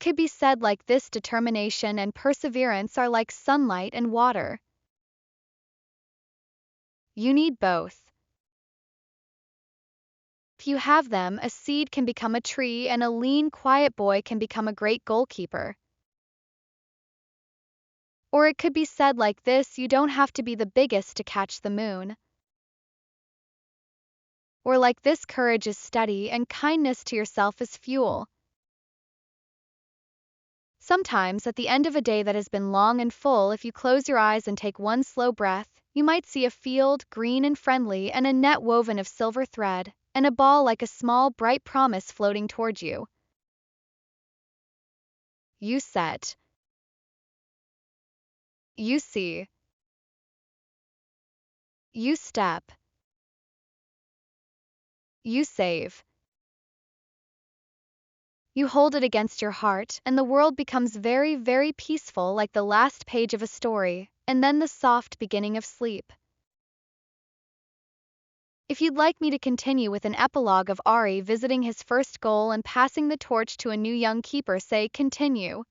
Could be said like this: determination and perseverance are like sunlight and water. You need both. If you have them, a seed can become a tree and a lean, quiet boy can become a great goalkeeper. Or it could be said like this: you don't have to be the biggest to catch the moon. Or like this: courage is steady and kindness to yourself is fuel. Sometimes, at the end of a day that has been long and full, if you close your eyes and take one slow breath, you might see a field, green and friendly, and a net woven of silver thread, and a ball like a small, bright promise floating toward you. You set. You see. You step. You save. You hold it against your heart, and the world becomes very, very peaceful, like the last page of a story, and then the soft beginning of sleep. If you'd like me to continue with an epilogue of Ari visiting his first goal and passing the torch to a new young keeper, say continue.